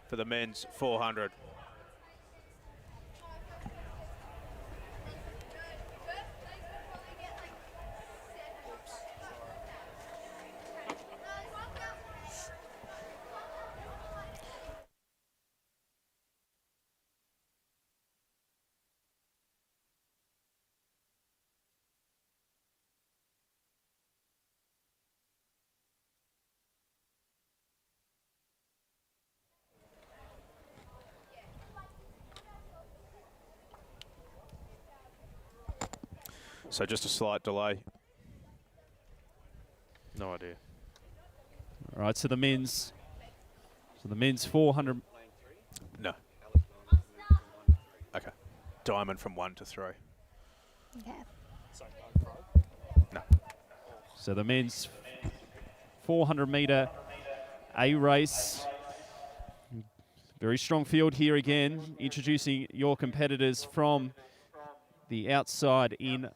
for the men's 400. So just a slight delay. No idea. All right, so the men's 400. No. Okay. Diamond from 1 to 3. Okay. No. So the men's 400 metre A race. Very strong field here again. Introducing your competitors from the outside in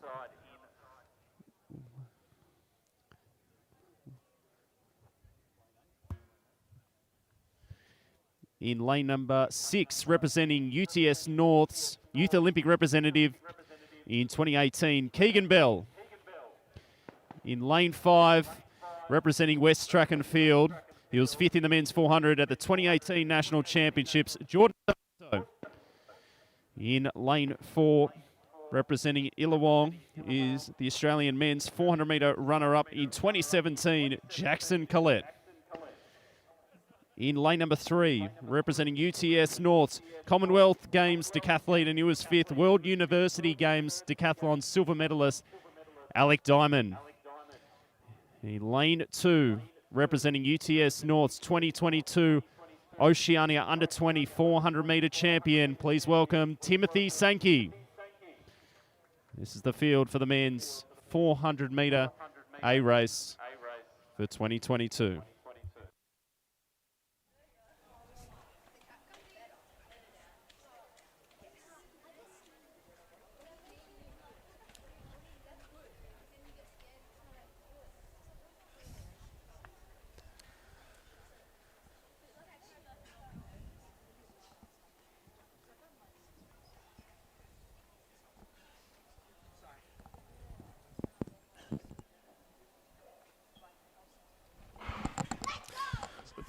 lane number 6, representing UTS North's Youth Olympic representative in 2018, Keegan Bell. In lane 5, representing West Track and Field, he was 5th in the men's 400 at the 2018 National Championships, Jordan Sarmento. In lane 4, representing Illawong, is the Australian men's 400 metre runner-up in 2017, Jackson Collett. In lane number 3, representing UTS North, Commonwealth Games decathlete, and he was 5th, World University Games decathlon silver medalist, Alex Diamond. In lane 2, representing UTS North's 2022 Oceania Under 20 400 metre champion, please welcome Timothy Sankey. This is the field for the men's 400 metre A race for 2022.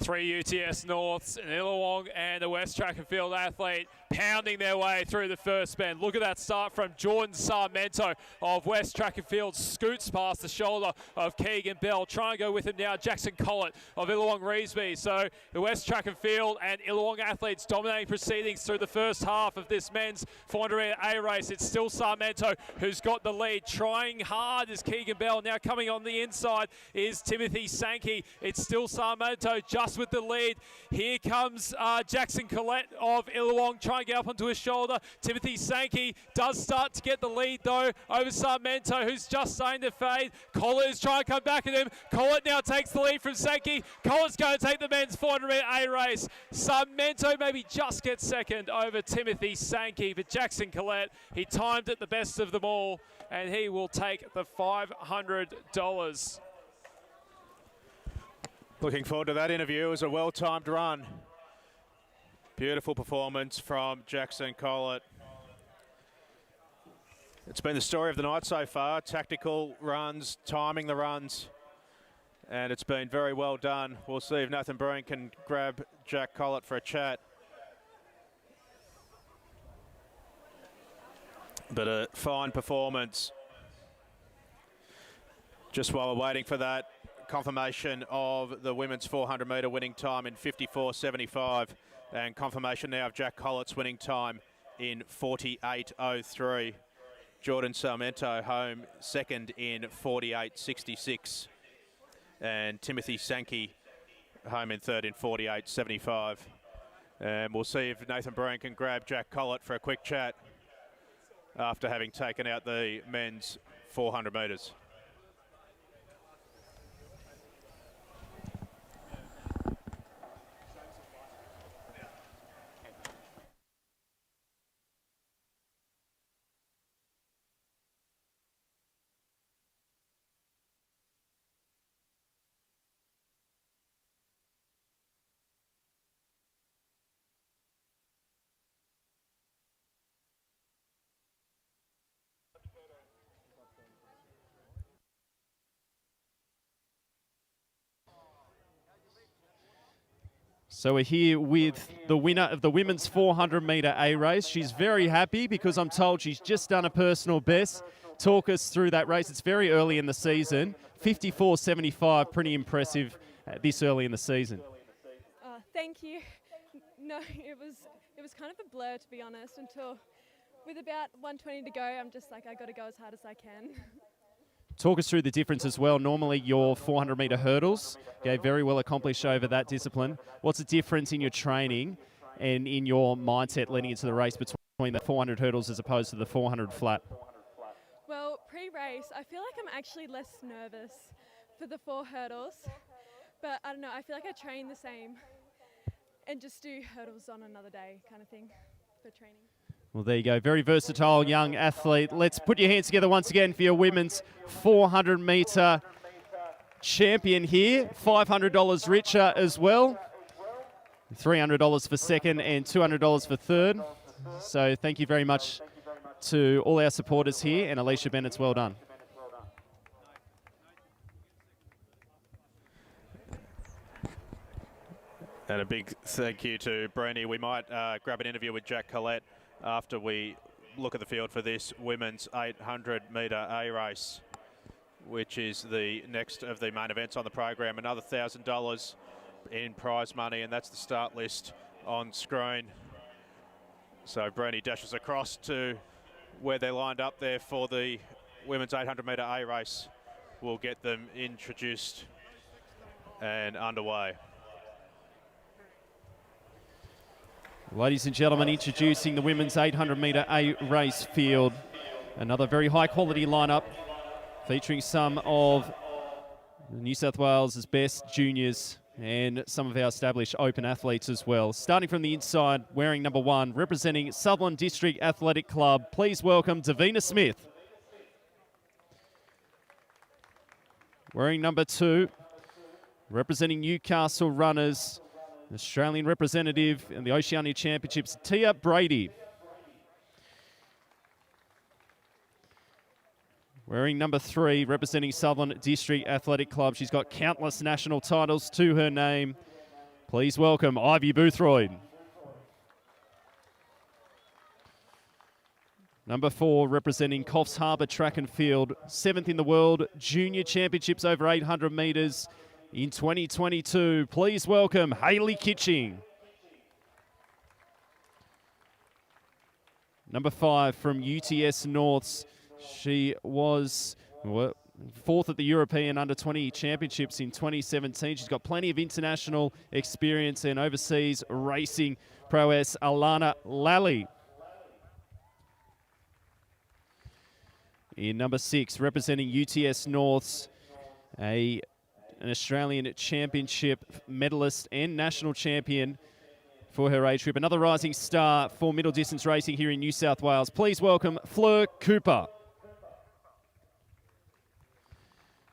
Three UTS Norths, an Illawong and a West Track and Field athlete pounding their way through the first bend. Look at that start from Jordan Sarmento of West Track and Field. Scoots past the shoulder of Keegan Bell. Trying to go with him now, Jackson Collett of Illawong Revesby. So the West Track and Field and Illawong athletes dominating proceedings through the first half of this men's 400 metre A race. It's still Sarmento who's got the lead. Trying hard is Keegan Bell. Now coming on the inside is Timothy Sankey. It's still Sarmento just with the lead. Here comes Jackson Collett of Illawong trying to get up onto his shoulder. Timothy Sankey does start to get the lead though over Sarmento, who's just starting to fade. Collett is trying to come back at him. Collett now takes the lead from Sankey. Collett's going to take the men's 400-metre A race. Sarmento maybe just gets second over Timothy Sankey, but Jackson Collett, he timed it the best of them all, and he will take the $500. Looking forward to that interview. It was a well-timed run. Beautiful performance from Jackson Collett. It's been the story of the night so far. Tactical runs, timing the runs, and it's been very well done. We'll see if Nathan Breen can grab Jack Collett for a chat. But a fine performance. Just while we're waiting for that, confirmation of the women's 400-metre winning time in 54.75, and confirmation now of Jack Collett's winning time in 48.03. Jordan Sarmento home second in 48.66, and Timothy Sankey home in third in 48.75. And we'll see if Nathan Breen can grab Jack Collett for a quick chat after having taken out the men's 400 metres. So we're here with the winner of the women's 400-metre A race. She's very happy because I'm told she's just done a personal best. Talk us through that race. It's very early in the season. 54.75, pretty impressive this early in the season. Thank you. No, it was kind of a blur, to be honest, until with about 120 to go, I'm just like, I got to go as hard as I can. Talk us through the difference as well. Normally your 400-metre hurdles, very well accomplished over that discipline. What's the difference in your training and in your mindset leading into the race between the 400 hurdles as opposed to the 400 flat? Well, pre-race, I feel like I'm actually less nervous for the 4 hurdles, but I don't know, I feel like I train the same and just do hurdles on another day kind of thing for training. Well, there you go. Very versatile young athlete. Let's put your hands together once again for your women's 400-metre champion here. $500 richer as well. $300 for second and $200 for third. So thank you very much to all our supporters here, and Alicia Bennett's well done. And a big thank you to Brandy. We might grab an interview with Jack Collett after we look at the field for this women's 800-metre A race, which is the next of the main events on the program. Another $1,000 in prize money, and that's the start list on screen. So Brandy dashes across to where they're lined up there for the women's 800-metre A race. We'll get them introduced and underway. Ladies and gentlemen, introducing the women's 800-metre A race field. Another very high-quality lineup featuring some of New South Wales' best juniors and some of our established open athletes as well. Starting from the inside, wearing number 1, representing Sutherland District Athletic Club, please welcome Davina Smith. Wearing number 2, representing Newcastle Runners, Australian representative in the Oceania Championships, Tia Brady. Wearing number 3, representing Sutherland District Athletic Club. She's got countless national titles to her name. Please welcome Ivy Boothroyd. Number 4, representing Coffs Harbour Track and Field, 7th in the World Junior Championships over 800 metres in 2022. Please welcome Hayley Kitching. Number 5 from UTS Norths. She was Fourth at the European Under-20 Championships in 2017. She's got plenty of international experience and overseas racing prowess. Alana Lally. In number 6, representing UTS Norths, an Australian Championship medalist and national champion for her age group. Another rising star for middle distance racing here in New South Wales. Please welcome Fleur Cooper.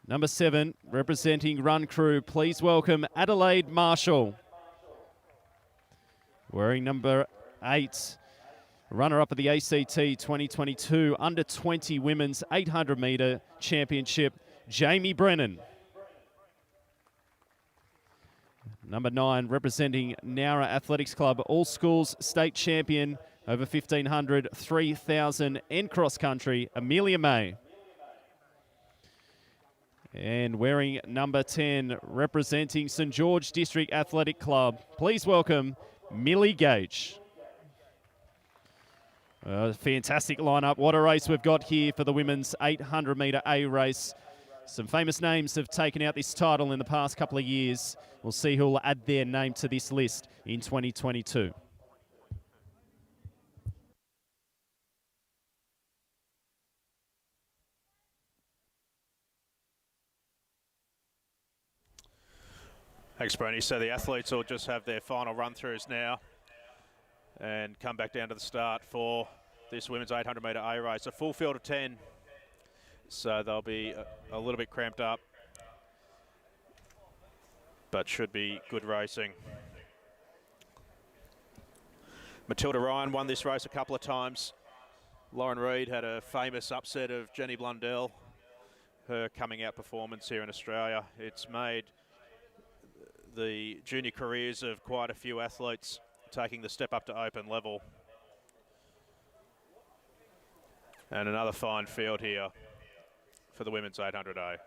Number 7, representing Run Crew, please welcome Adelaide Marshall. Wearing number 8, runner-up at the ACT 2022 Under-20 Women's 800-metre Championship, Jamie Brennan. Number 9, representing Nowra Athletics Club, All Schools State Champion over 1500, 3000 and cross-country, Amelia May. And wearing number 10, representing St George District Athletic Club, please welcome Millie Gage. Fantastic lineup. What a race we've got here for the women's 800-metre A race. Some famous names have taken out this title in the past couple of years. We'll see who will add their name to this list in 2022. Thanks, Brony. So the athletes will just have their final run-throughs now and come back down to the start for this women's 800-metre A race. A full field of 10, so they'll be a little bit cramped up, but should be good racing. Matilda Ryan won this race a couple of times. Lauren Reid had a famous upset of Jenny Blundell, her coming out performance here in Australia. It's made the junior careers of quite a few athletes taking the step up to open level. And another fine field here for the women's 800A.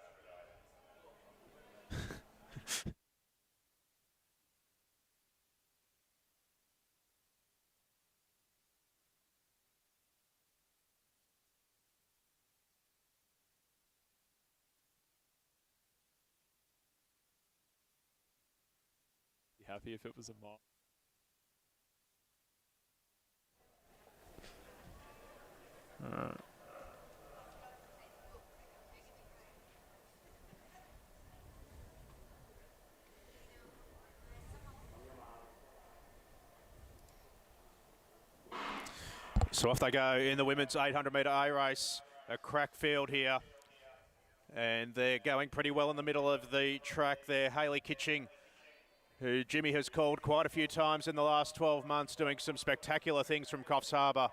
Happy if it was a mock. So off they go in the women's 800-metre A race. A crack field here. And they're going pretty well in the middle of the track there. Hayley Kitching, who Jimmy has called quite a few times in the last 12 months, doing some spectacular things from Coffs Harbour.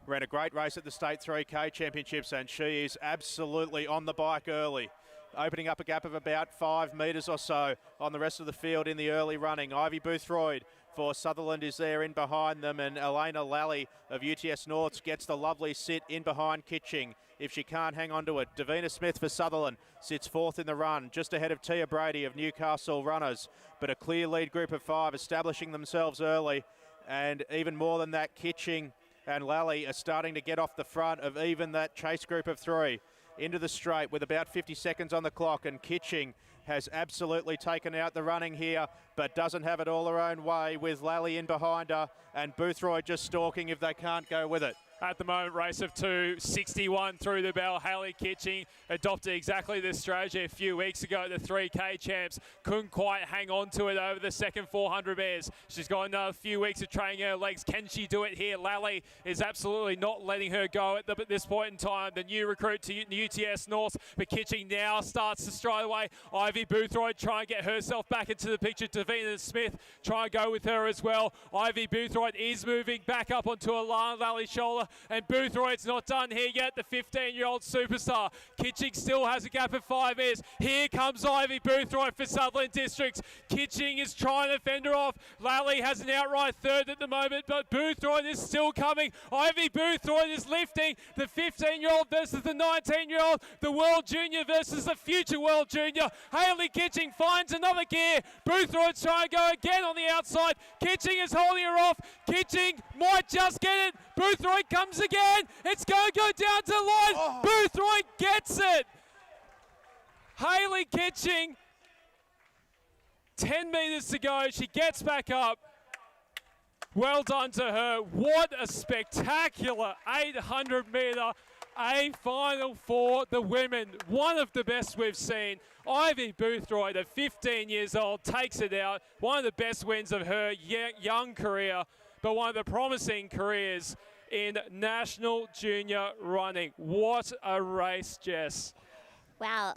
Ran a great race at the State 3K Championships, and she is absolutely on the bike early, opening up a gap of about 5 metres or so on the rest of the field in the early running. Ivy Boothroyd for Sutherland is there in behind them, and Elena Lally of UTS Norths gets the lovely sit in behind Kitching if she can't hang on to it. Davina Smith for Sutherland sits 4th in the run, just ahead of Tia Brady of Newcastle Runners, but a clear lead group of 5 establishing themselves early, and even more than that, Kitching and Lally are starting to get off the front of even that chase group of 3 into the straight with about 50 seconds on the clock, and Kitching has absolutely taken out the running here, but doesn't have it all her own way with Lally in behind her and Boothroyd just stalking if they can't go with it. At the moment, race of 2, 61 through the bell. Hayley Kitching adopted exactly this strategy a few weeks ago at the 3K champs. Couldn't quite hang on to it over the second 400 metres. She's got another few weeks of training her legs. Can she do it here? Lally is absolutely not letting her go at this point in time. The new recruit to UTS North, but Kitching now starts to stride away. Ivy Boothroyd trying to get herself back into the picture. Davina Smith trying to go with her as well. Ivy Boothroyd is moving back up onto Alana Lally's shoulder. And Boothroyd's not done here yet, the 15-year-old superstar. Kitching still has a gap of 5 years. Here comes Ivy Boothroyd for Sutherland Districts. Kitching is trying to fend her off. Lally has an outright third at the moment, but Boothroyd is still coming. Ivy Boothroyd is lifting. The 15-year-old versus the 19-year-old. The world junior versus the future world junior. Hayley Kitching finds another gear. Boothroyd's trying to go again on the outside. Kitching is holding her off. Kitching might just get it. Boothroyd comes again. It's going to go down to the line. Boothroyd gets it. Hayley Kitching, 10 metres to go. She gets back up. Well done to her. What a spectacular 800 metre A final for the women. One of the best we've seen. Ivy Boothroyd, at 15 years old, takes it out. One of the best wins of her young career, but one of the promising careers in national junior running. What a race, Jess. Wow,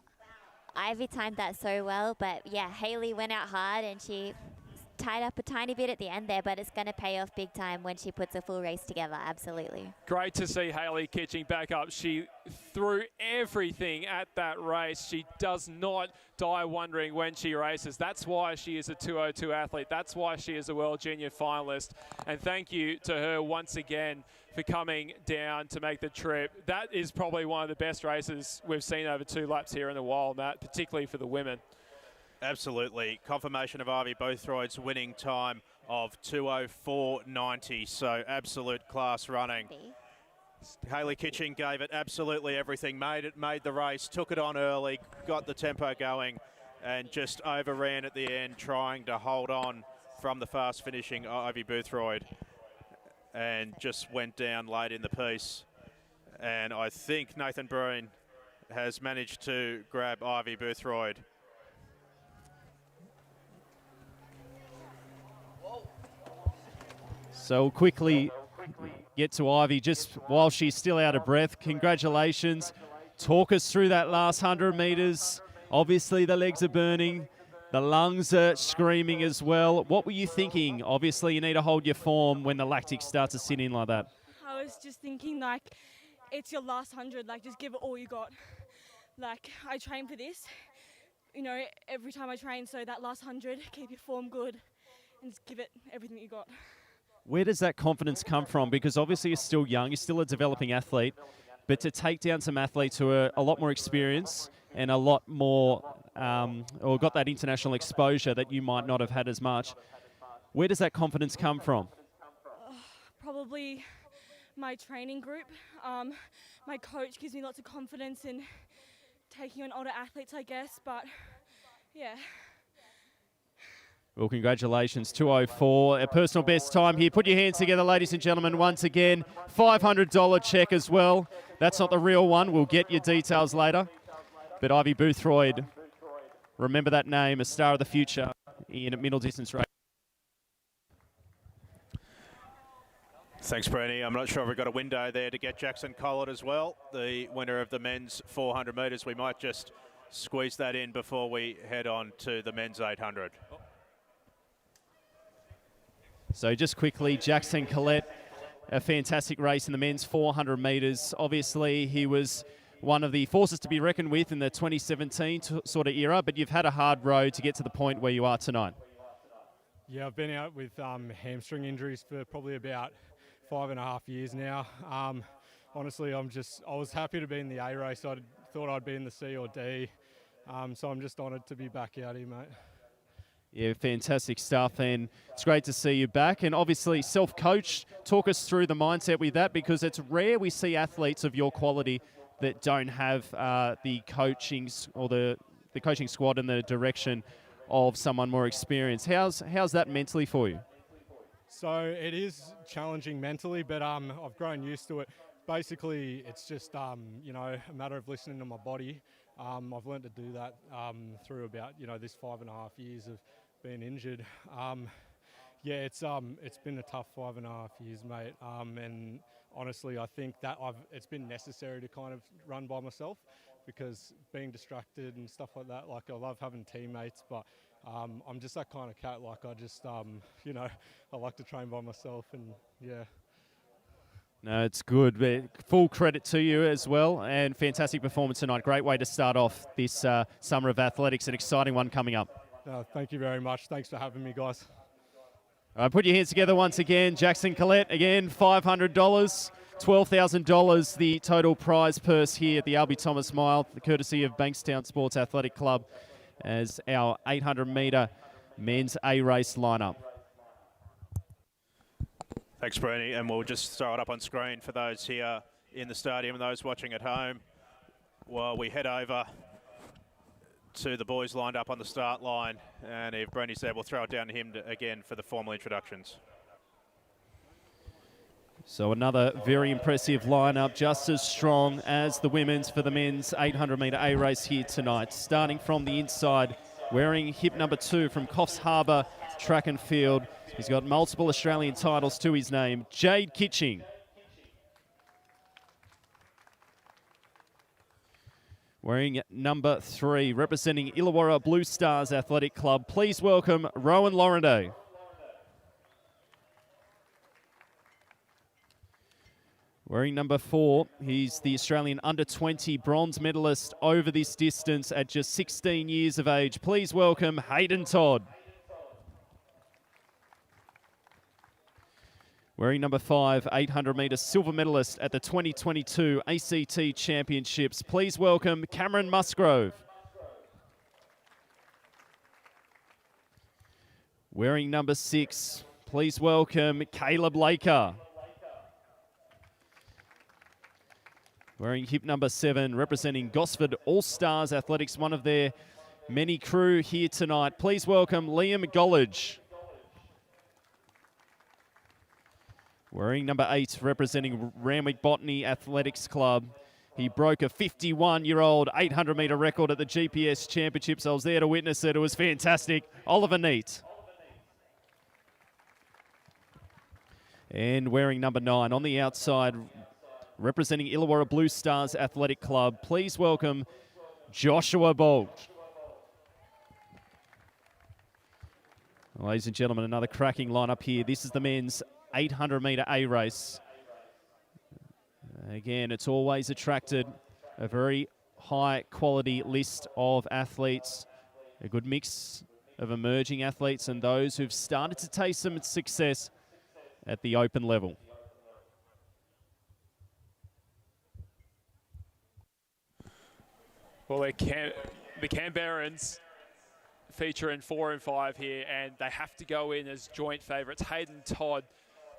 Ivy timed that so well, but yeah, Hayley went out hard and she tied up a tiny bit at the end there, but it's going to pay off big time when she puts a full race together, absolutely. Great to see Hayley Kitching back up. She threw everything at that race. She does not die wondering when she races. That's why she is a 202 athlete. That's why she is a World Junior finalist. And thank you to her once again for coming down to make the trip. That is probably one of the best races we've seen over 2 laps here in the wild, Matt, particularly for the women. Absolutely. Confirmation of Ivy Boothroyd's winning time of 2:04.90. So absolute class running. Hayley Kitching gave it absolutely everything, made the race, took it on early, got the tempo going, and just overran at the end, trying to hold on from the fast finishing Ivy Boothroyd, and just went down late in the piece. And I think Nathan Breen has managed to grab Ivy Boothroyd. So quickly get to Ivy just while she's still out of breath. Congratulations. Talk us through that last 100 metres. Obviously the legs are burning. The lungs are screaming as well. What were you thinking? Obviously you need to hold your form when the lactic starts to sit in like that. I was just thinking, like, it's your last 100. Like, just give it all you got. Like, I train for this, you know, every time I train. So that last 100, keep your form good and just give it everything you got. Where does that confidence come from? Because obviously you're still young, you're still a developing athlete, but to take down some athletes who are a lot more experienced and a lot more, or got that international exposure that you might not have had as much, where does that confidence come from? Probably my training group. My coach gives me lots of confidence in taking on older athletes, I guess, but yeah. Well, congratulations, 2:04, a personal best time here. Put your hands together, ladies and gentlemen, once again. $500 check as well. That's not the real one. We'll get your details later. But Ivy Boothroyd, remember that name, a star of the future in middle distance race. Thanks, Brenny. I'm not sure if we've got a window there to get Jackson Collett as well, the winner of the men's 400 metres. We might just squeeze that in before we head on to the men's 800. So just quickly, Jackson Collett, a fantastic race in the men's 400 metres. Obviously, he was one of the forces to be reckoned with in the 2017 sort of era, but you've had a hard road to get to the point where you are tonight. Yeah, I've been out with hamstring injuries for probably about 5.5 years now. Honestly, I was happy to be in the A race. I thought I'd be in the C or D, so I'm just honoured to be back out here, mate. Yeah, fantastic stuff, and it's great to see you back. And obviously, self-coached. Talk us through the mindset with that, because it's rare we see athletes of your quality that don't have the coaching or the coaching squad and the direction of someone more experienced. How's that mentally for you? So it is challenging mentally, but I've grown used to it. Basically, it's just you know, a matter of listening to my body. I've learned to do that through about, you know, this 5.5 years of being injured. Yeah, it's been a tough 5.5 years, mate. And honestly, I think that it's been necessary to kind of run by myself, because being distracted and stuff like that, like, I love having teammates, but I'm just that kind of cat. Like, I just you know, I like to train by myself, and yeah. No, it's good. But full credit to you as well, and fantastic performance tonight. Great way to start off this summer of athletics, an exciting one coming up. Thank you very much. Thanks for having me, guys. All right, put your hands together once again. Jackson Collett, again, $500, $12,000 the total prize purse here at the Albie Thomas Mile, courtesy of Bankstown Sports Athletic Club, as our 800-metre men's A race lineup. Thanks, Bernie, and we'll just throw it up on screen for those here in the stadium and those watching at home while we head over to the boys lined up on the start line. And if Brenny's there, we'll throw it down to him again for the formal introductions. So another very impressive lineup, just as strong as the women's for the men's 800 metre A race here tonight. Starting from the inside, wearing hip number 2 from Coffs Harbour Track and Field. He's got multiple Australian titles to his name, Jade Kitching. Wearing number 3, representing Illawarra Blue Stars Athletic Club, please welcome Rowan Laurenday. Wearing number 4, he's the Australian under-20 bronze medalist over this distance at just 16 years of age. Please welcome Hayden Todd. Wearing number 5, 800 metre silver medalist at the 2022 ACT Championships. Please welcome Cameron Musgrove. Wearing number 6, please welcome Caleb Laker. Wearing hip number 7, representing Gosford All-Stars Athletics, one of their many crew here tonight. Please welcome Liam Gollage. Wearing number 8, representing Randwick Botany Athletics Club. He broke a 51-year-old 800 metre record at the GPS Championships. I was there to witness it. It was fantastic. Oliver Neat. And wearing number 9 on the outside, representing Illawarra Blue Stars Athletic Club, please welcome Joshua Bolt. Ladies and gentlemen, another cracking lineup here. This is the men's 800 metre A race. Again, it's always attracted a very high quality list of athletes, a good mix of emerging athletes and those who've started to taste some success at the open level. Well, the Canberrans feature in 4 and 5 here, and they have to go in as joint favourites. Hayden Todd,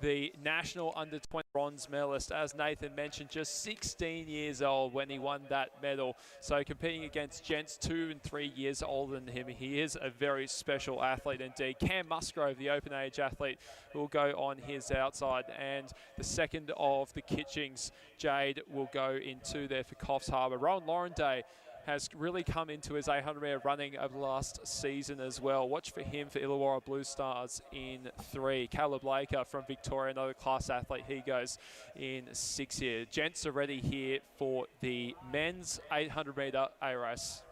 the national under-20 bronze medalist, as Nathan mentioned, just 16 years old when he won that medal. So competing against gents 2 and 3 years older than him, he is a very special athlete indeed. Cam Musgrove, the open age athlete, will go on his outside. And the second of the Kitchings, Jade, will go into there for Coffs Harbour. Rowan Laurenday has really come into his 800 metre running over the last season as well. Watch for him for Illawarra Blue Stars in 3. Caleb Laker from Victoria, another class athlete. He goes in 6 here. Gents are ready here for the men's 800 metre A race.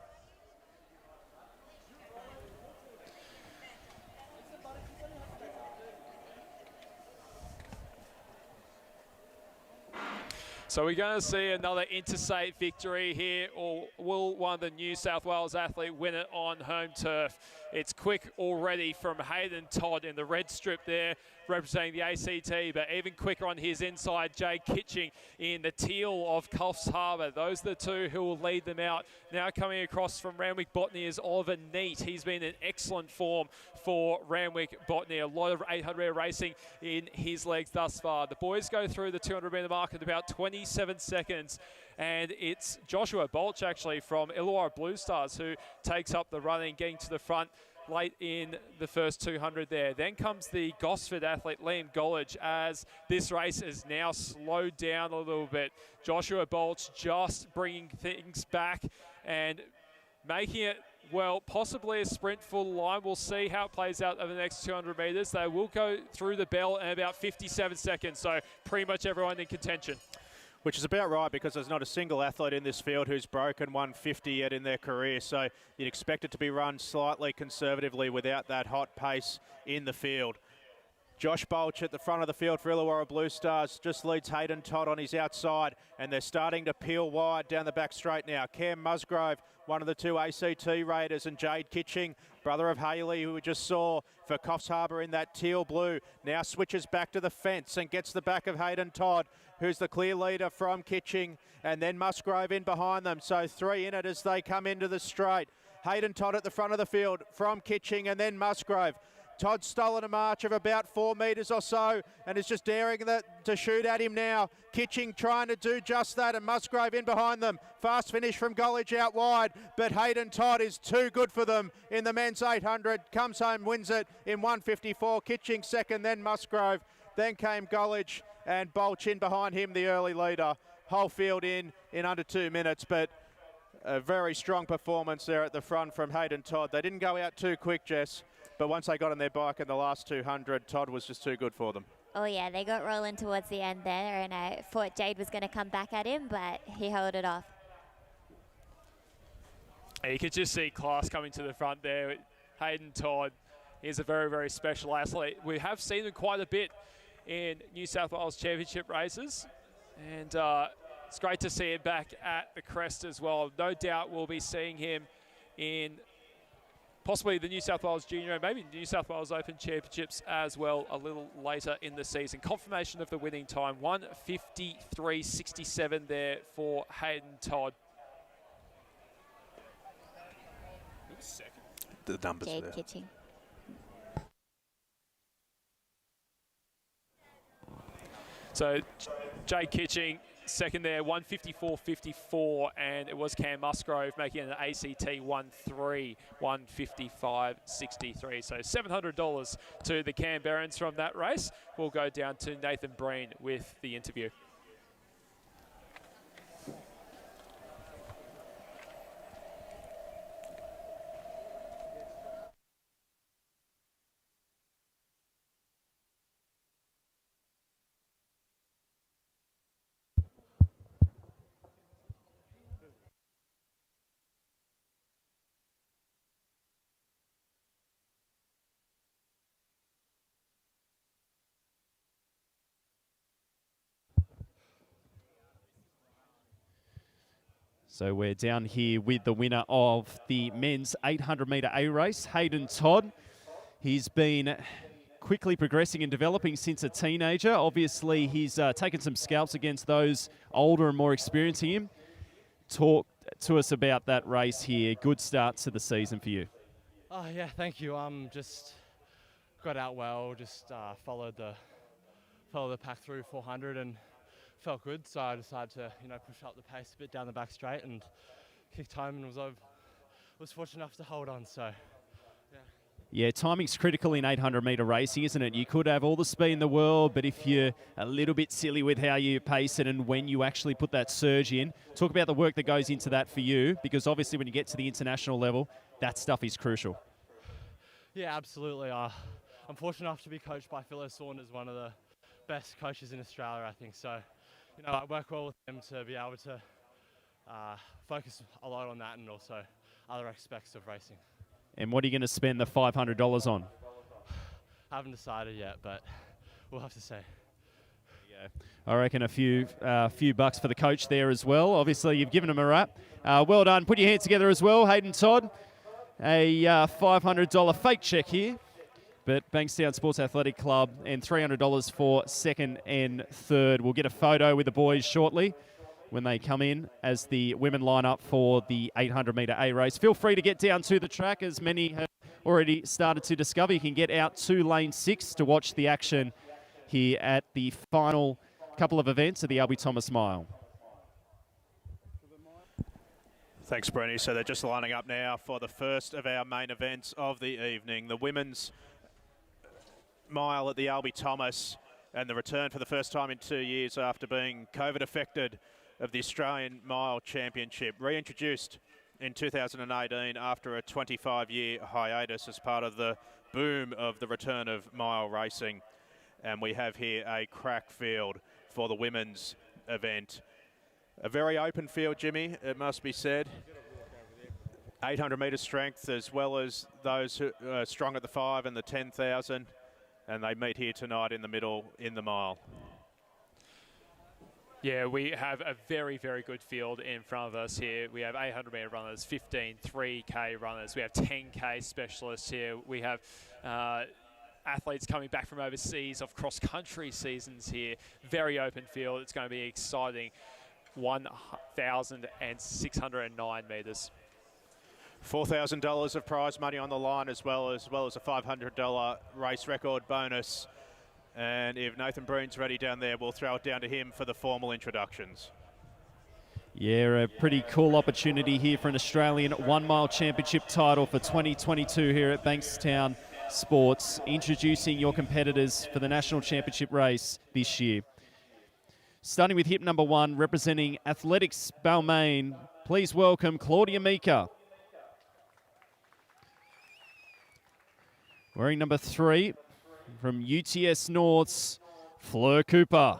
So we're going to see another interstate victory here, or will one of the New South Wales athletes win it on home turf? It's quick already from Hayden Todd in the red strip there, representing the ACT, but even quicker on his inside, Jade Kitching in the teal of Coffs Harbour. Those are the two who will lead them out. Now coming across from Randwick Botany is Oliver Neat. He's been in excellent form for Randwick Botany. A lot of 800 metre racing in his legs thus far. The boys go through the 200 metre mark at about 27 seconds. And it's Joshua Bolch, actually, from Illawarra Blue Stars, who takes up the running, getting to the front late in the first 200 there. Then comes the Gosford athlete, Liam Gollage, as this race is now slowed down a little bit. Joshua Bolch just bringing things back and making it, well, possibly a sprint full line. We'll see how it plays out over the next 200 metres. They will go through the bell in about 57 seconds, so pretty much everyone in contention. Which is about right, because there's not a single athlete in this field who's broken 150 yet in their career. So you'd expect it to be run slightly conservatively without that hot pace in the field. Josh Bolch at the front of the field for Illawarra Blue Stars just leads Hayden Todd on his outside, and they're starting to peel wide down the back straight now. Cam Musgrove, one of the 2 ACT raiders, and Jade Kitching, brother of Haley, who we just saw for Coffs Harbour in that teal blue, now switches back to the fence and gets the back of Hayden Todd, who's the clear leader from Kitching, and then Musgrove in behind them. So 3 in it as they come into the straight. Hayden Todd at the front of the field from Kitching, and then Musgrove. Todd's stolen a march of about 4 metres or so and is just daring to shoot at him now. Kitching trying to do just that, and Musgrave in behind them. Fast finish from Gollage out wide, but Hayden Todd is too good for them in the men's 800. Comes home, wins it in 1:54. Kitching second, then Musgrave. Then came Gollage and Bolch in behind him, the early leader. Whole field in under 2 minutes, but a very strong performance there at the front from Hayden Todd. They didn't go out too quick, Jess. But once they got on their bike in the last 200, Todd was just too good for them. Oh yeah, they got rolling towards the end there, and I thought Jade was going to come back at him, but he held it off. You could just see class coming to the front there. Hayden Todd is a very, very special athlete. We have seen him quite a bit in New South Wales Championship races, and it's great to see him back at the Crest as well. No doubt we'll be seeing him in possibly the New South Wales Junior and maybe New South Wales Open Championships as well a little later in the season. Confirmation of the winning time, 1:53.67 there for Hayden Todd. Who's second? The numbers Jade there. Kitching. So Jade Kitching second there, 1:54.54, and it was Cam Musgrove making an ACT 1:3, 1:55.63. So $700 to the Canberrans from that race. We'll go down to Nathan Breen with the interview. So we're down here with the winner of the men's 800-metre A race, Hayden Todd. He's been quickly progressing and developing since a teenager. Obviously, he's taken some scalps against those older and more experienced than him. Talk to us about that race here. Good start to the season for you. Oh yeah, thank you. Just got out well. Just followed the pack through 400 and felt good. So I decided to push up the pace a bit down the back straight and kicked home and was fortunate enough to hold on. So yeah. Yeah, timing's critical in 800-metre racing, isn't it? You could have all the speed in the world, but if you're a little bit silly with how you pace it and when you actually put that surge in, talk about the work that goes into that for you, because obviously when you get to the international level, that stuff is crucial. Yeah, absolutely. I'm fortunate enough to be coached by Philo Saunders, one of the best coaches in Australia, I think. So, I work well with them to be able to focus a lot on that and also other aspects of racing. And what are you going to spend the $500 on? I haven't decided yet, but we'll have to see. I reckon a few bucks for the coach there as well. Obviously, you've given him a rap. Well done. Put your hands together as well, Hayden Todd. A $500 fake check here. But Bankstown Sports Athletic Club and $300 for second and third. We'll get a photo with the boys shortly when they come in as the women line up for the 800-metre A race. Feel free to get down to the track, as many have already started to discover. You can get out to lane 6 to watch the action here at the final couple of events of the Albie Thomas Mile. Thanks, Brenny. So they're just lining up now for the first of our main events of the evening, the women's mile at the Albie Thomas, and the return for the first time in 2 years after being COVID affected of the Australian Mile Championship, reintroduced in 2018 after a 25-year hiatus as part of the boom of the return of mile racing. And we have here a crack field for the women's event. A very open field, Jimmy, it must be said. 800-metre strength, as well as those who are strong at the 5 and the 10,000. And they meet here tonight in the middle in the mile. Yeah, we have a very, very good field in front of us here. We have 800-metre runners, 15 3K runners. We have 10K specialists here. We have athletes coming back from overseas of cross-country seasons here. Very open field. It's going to be exciting. 1,609 metres. $4,000 of prize money on the line, as well as a $500 race record bonus. And if Nathan Breen's ready down there, we'll throw it down to him for the formal introductions. Yeah, a pretty cool opportunity here for an Australian 1 mile championship title for 2022 here at Bankstown Sports. Introducing your competitors for the national championship race this year. Starting with hip number 1, representing Athletics Balmain, please welcome Claudia Mika. Wearing number 3, from UTS North's Fleur Cooper.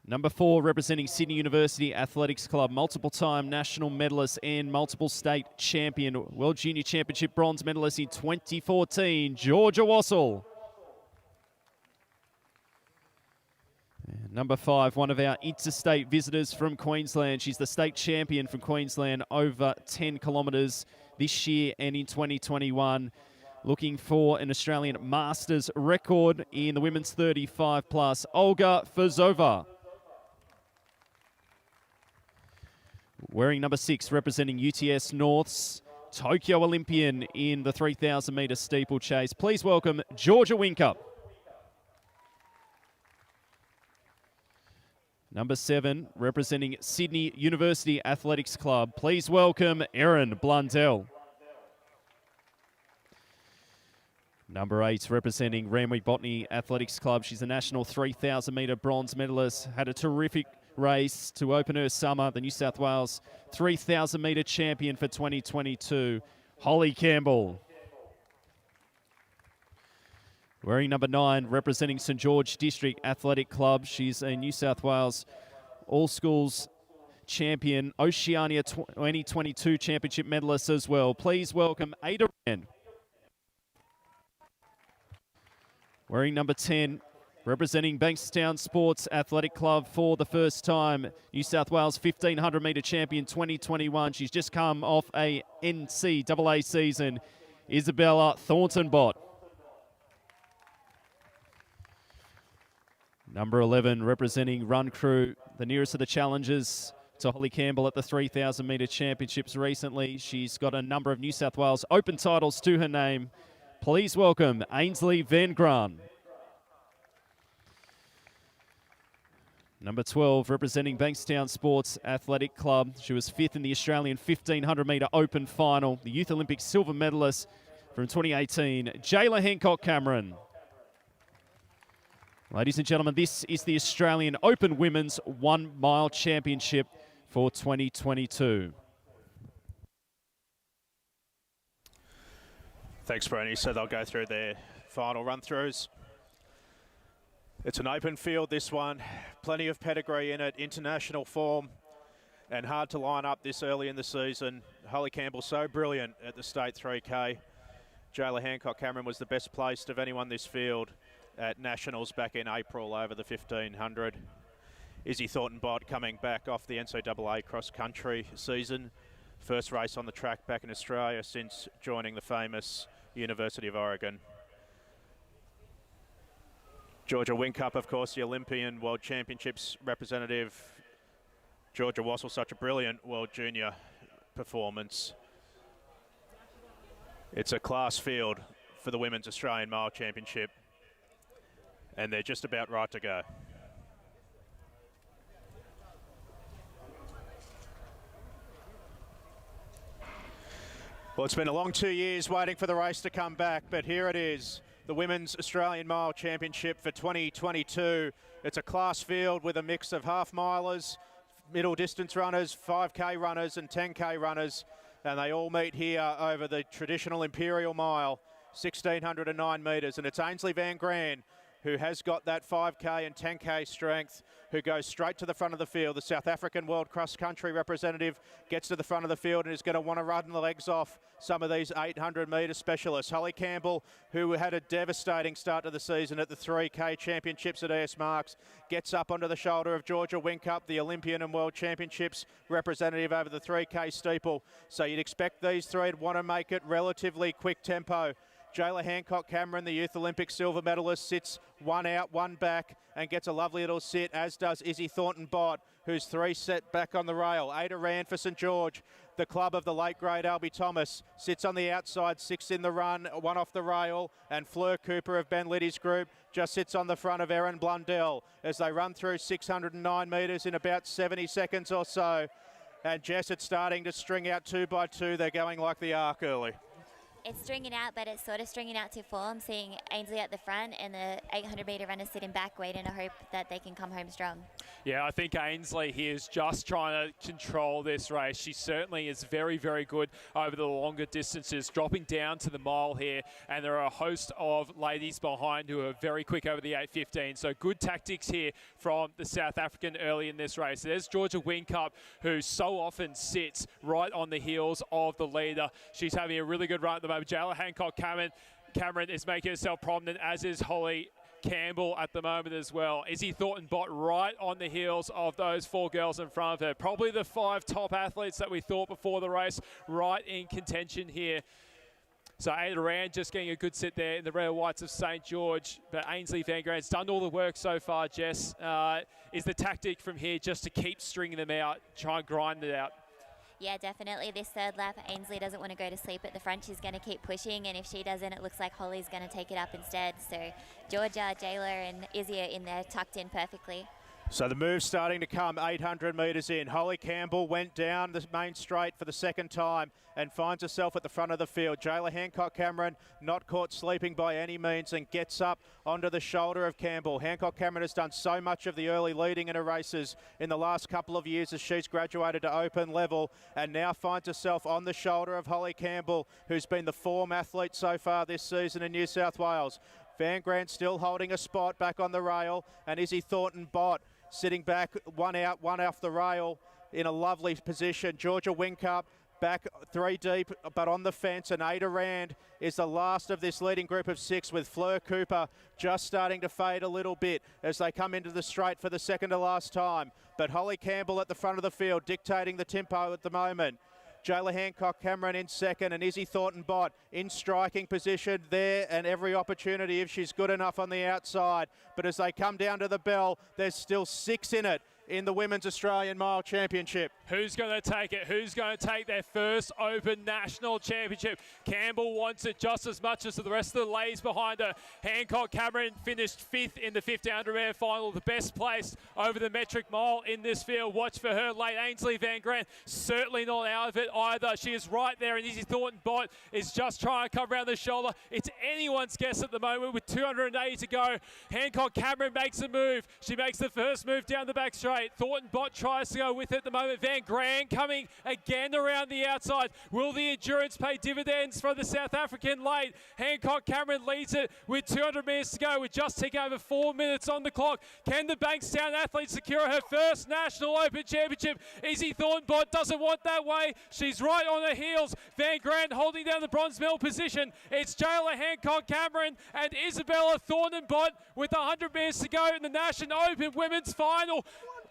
Number 4, representing Sydney University Athletics Club, multiple-time national medalist and multiple state champion, World Junior Championship bronze medalist in 2014, Georgia Wassell. And number 5, one of our interstate visitors from Queensland. She's the state champion from Queensland over 10 kilometres this year and in 2021. Looking for an Australian Masters record in the women's 35 plus, Olga Fazova. Wearing number 6, representing UTS North's Tokyo Olympian in the 3,000 metre steeplechase. Please welcome Georgia Winkup. Number 7, representing Sydney University Athletics Club. Please welcome Erin Blundell. Number 8, representing Randwick Botany Athletics Club. She's a national 3,000 metre bronze medalist. Had a terrific race to open her summer. The New South Wales 3,000 metre champion for 2022, Holly Campbell. Wearing number 9, representing St George District Athletic Club. She's a New South Wales All-Schools champion, Oceania 2022 championship medalist as well. Please welcome Ada Rand. Wearing number 10, representing Bankstown Sports Athletic Club for the first time, New South Wales 1,500 metre champion 2021. She's just come off a NCAA season, Isabella Thornton-Bott. Number 11, representing Run Crew, the nearest of the challengers to Holly Campbell at the 3,000 metre championships recently. She's got a number of New South Wales Open titles to her name. Please welcome Ainsley Van Graan. Number 12, representing Bankstown Sports Athletic Club. She was 5th in the Australian 1,500 metre Open final. The Youth Olympic silver medalist from 2018, Jayla Hancock Cameron. Ladies and gentlemen, this is the Australian Open Women's 1 Mile Championship for 2022. Thanks, Brony. So they'll go through their final run-throughs. It's an open field, this one. Plenty of pedigree in it, international form, and hard to line up this early in the season. Holly Campbell so brilliant at the State 3K. Jayla Hancock Cameron was the best placed of anyone this field at Nationals back in April over the 1,500. Izzy Thornton-Bott coming back off the NCAA cross-country season. First race on the track back in Australia since joining the famous University of Oregon. Georgia Winkup, of course, the Olympian World Championships representative. Georgia Wassell, such a brilliant World Junior performance. It's a class field for the Women's Australian Mile Championship, and they're just about right to go. Well, it's been a long 2 years waiting for the race to come back, but here it is, the Women's Australian Mile Championship for 2022. It's a class field with a mix of half-milers, middle distance runners, 5K runners and 10K runners, and they all meet here over the traditional Imperial Mile, 1,609 metres, and it's Ainsley Van Graan who has got that 5K and 10K strength, who goes straight to the front of the field. The South African World Cross Country representative gets to the front of the field and is going to want to run the legs off some of these 800 metre specialists. Holly Campbell, who had a devastating start to the season at the 3K Championships at ES Marks, gets up onto the shoulder of Georgia Winkup, the Olympian and World Championships representative over the 3K steeple. So you'd expect these three to want to make it relatively quick tempo. Jayla Hancock-Cameron, the Youth Olympic silver medalist, sits one out, one back, and gets a lovely little sit, as does Izzy Thornton-Bott, who's 3 set back on the rail. Ada Rand for St George, the club of the late great Albie Thomas, sits on the outside, 6 in the run, 1 off the rail, and Fleur Cooper of Ben Liddy's group just sits on the front of Erin Blundell as they run through 609 metres in about 70 seconds or so. And Jess, it's starting to string out 2 by 2. They're going like the arc early. It's stringing out, but it's sort of stringing out to form, seeing Ainsley at the front and the 800-metre runners sitting back waiting to hope that they can come home strong. Yeah, I think Ainsley here is just trying to control this race. She certainly is very, very good over the longer distances, dropping down to the mile here, and there are a host of ladies behind who are very quick over the 8:15. So good tactics here from the South African early in this race. There's Georgia Whincup, who so often sits right on the heels of the leader. She's having a really good run at the moment. Jayla Hancock-Cameron is making herself prominent, as is Holly Campbell at the moment as well. Izzy Thornton-Bott right on the heels of those 4 girls in front of her. Probably the 5 top athletes that we thought before the race right in contention here. So Ada Rand just getting a good sit there in the red and whites of St George. But Ainsley Van Grand's done all the work so far, Jess. Is the tactic from here just to keep stringing them out, try and grind it out? Yeah, definitely. This third lap, Ainsley doesn't want to go to sleep at the front. She's going to keep pushing, and if she doesn't, it looks like Holly's going to take it up instead. So Georgia, Jayla, and Izzy are in there, tucked in perfectly. So the move's starting to come, 800 metres in. Holly Campbell went down the main straight for the second time and finds herself at the front of the field. Jayla Hancock-Cameron not caught sleeping by any means and gets up onto the shoulder of Campbell. Hancock-Cameron has done so much of the early leading in her races in the last couple of years as she's graduated to open level, and now finds herself on the shoulder of Holly Campbell, who's been the form athlete so far this season in New South Wales. Van Grant still holding a spot back on the rail, and Izzy Thornton-Bott sitting back, 1 out, 1 off the rail in a lovely position. Georgia Whincup back 3 deep, but on the fence, and Ada Rand is the last of this leading group of 6, with Fleur Cooper just starting to fade a little bit as they come into the straight for the second to last time. But Holly Campbell at the front of the field dictating the tempo at the moment. Jayla Hancock-Cameron in second, and Izzy Thornton-Bott in striking position there, and every opportunity if she's good enough on the outside. But as they come down to the bell, there's still 6 in it in the Women's Australian Mile Championship. Who's going to take it? Who's going to take their first Open National Championship? Campbell wants it just as much as the rest of the ladies behind her. Hancock-Cameron finished 5th in the 1500-metre final, the best placed over the metric mile in this field. Watch for her late. Ainsley Van Grant certainly not out of it either. She is right there, and Izzy Thornton-Bott is just trying to come around the shoulder. It's anyone's guess at the moment with 280 to go. Hancock-Cameron makes a move. She makes the first move down the back straight. Thornton-Bott tries to go with it at the moment. Van Grant coming again around the outside. Will the endurance pay dividends for the South African late? Hancock-Cameron leads it with 200 metres to go. We're just ticking over 4 minutes on the clock. Can the Bankstown athlete secure her first National Open Championship? Izzy Thornton-Bott doesn't want that way. She's right on her heels. Van Grant holding down the bronze medal position. It's Jayla Hancock-Cameron and Isabella Thornton-Bott with 100 metres to go in the National Open Women's Final.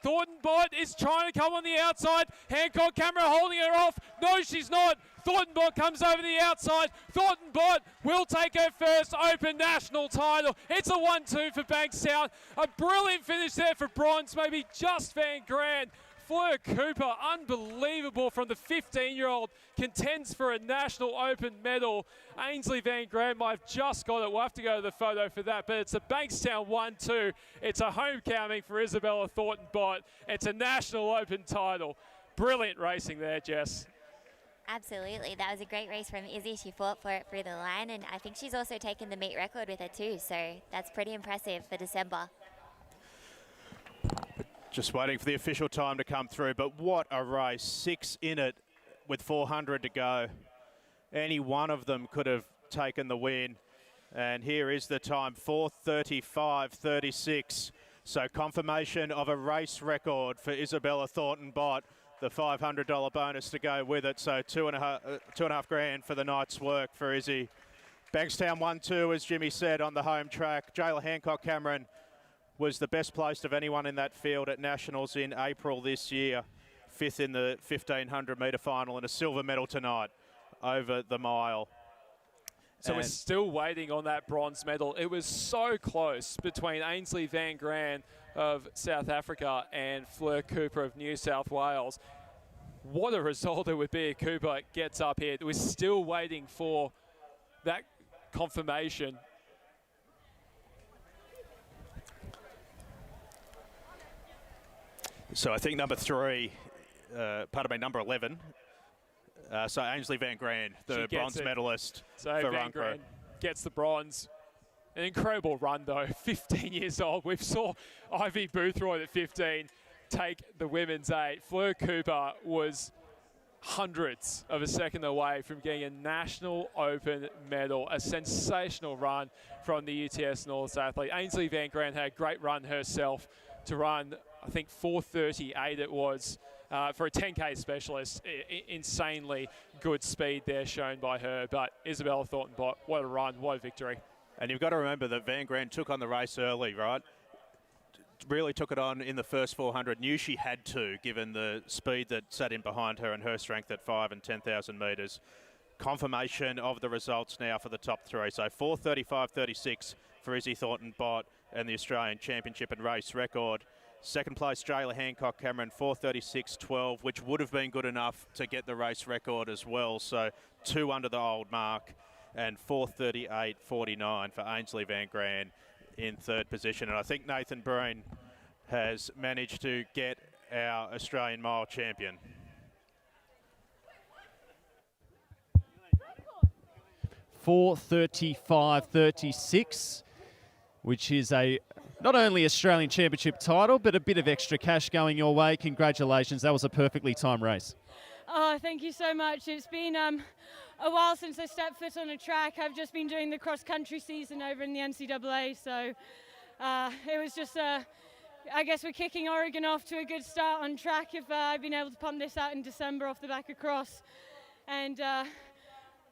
Thornton-Bott is trying to come on the outside. Hancock-Cameron holding her off. No, she's not. Thornton-Bott comes over the outside. Thornton-Bott will take her first Open National title. It's a 1-2 for Bankstown. A brilliant finish there for bronze, maybe just Van Grant. Fleur Cooper, unbelievable from the 15-year-old, contends for a National Open medal. Ainsley Van Grant might have just got it. We'll have to go to the photo for that, but it's a Bankstown 1-2. It's a homecoming for Isabella Thornton-Bott. It's a National Open title. Brilliant racing there, Jess. Absolutely. That was a great race from Izzy. She fought for it through the line, and I think she's also taken the meet record with her too, so that's pretty impressive for December. Just waiting for the official time to come through, but what a race. 6 in it with 400 to go. Any one of them could have taken the win. And here is the time, 4:35.36. So confirmation of a race record for Isabella Thornton-Bott. The $500 bonus to go with it. So two and a half grand for the night's work for Izzy. Bankstown 1-2, as Jimmy said, on the home track. Jayla Hancock-Cameron was the best placed of anyone in that field at Nationals in April this year. 5th in the 1500 metre final and a silver medal tonight over the mile. So we're still waiting on that bronze medal. It was so close between Ainsley Van Graan of South Africa and Fleur Cooper of New South Wales. What a result it would be if Cooper gets up here. We're still waiting for that confirmation. So I think number 11. So Ainsley Van Graan, the bronze medalist so for Van Graan gets the bronze. An incredible run though, 15 years old. We saw Ivy Boothroyd at 15 take the women's 8. Fleur Cooper was hundredths of a second away from getting a National Open medal. A sensational run from the UTS North athlete. Ainsley Van Graan had a great run herself to run, I think 4:38 it was. For a 10K specialist, insanely good speed there shown by her. But Isabella Thornton-Bott, what a run, what a victory. And you've got to remember that Van Graan took on the race early, right? Really took it on in the first 400. Knew she had to, given the speed that sat in behind her and her strength at 5 and 10,000 metres. Confirmation of the results now for the top 3. So 4:35.36 for Izzy Thornton-Bott and the Australian Championship and race record. Second place, Jayla Hancock-Cameron, 4:36.12, which would have been good enough to get the race record as well. So 2 under the old mark, and 4:38.49 for Ainsley Van Graan in third position. And I think Nathan Breen has managed to get our Australian mile champion. $4:35.36, which is a not only Australian Championship title, but a bit of extra cash going your way. Congratulations. That was a perfectly timed race. Oh, thank you so much. It's been a while since I stepped foot on a track. I've just been doing the cross-country season over in the NCAA, so it was just, I guess we're kicking Oregon off to a good start on track if I've been able to pump this out in December off the back of cross. And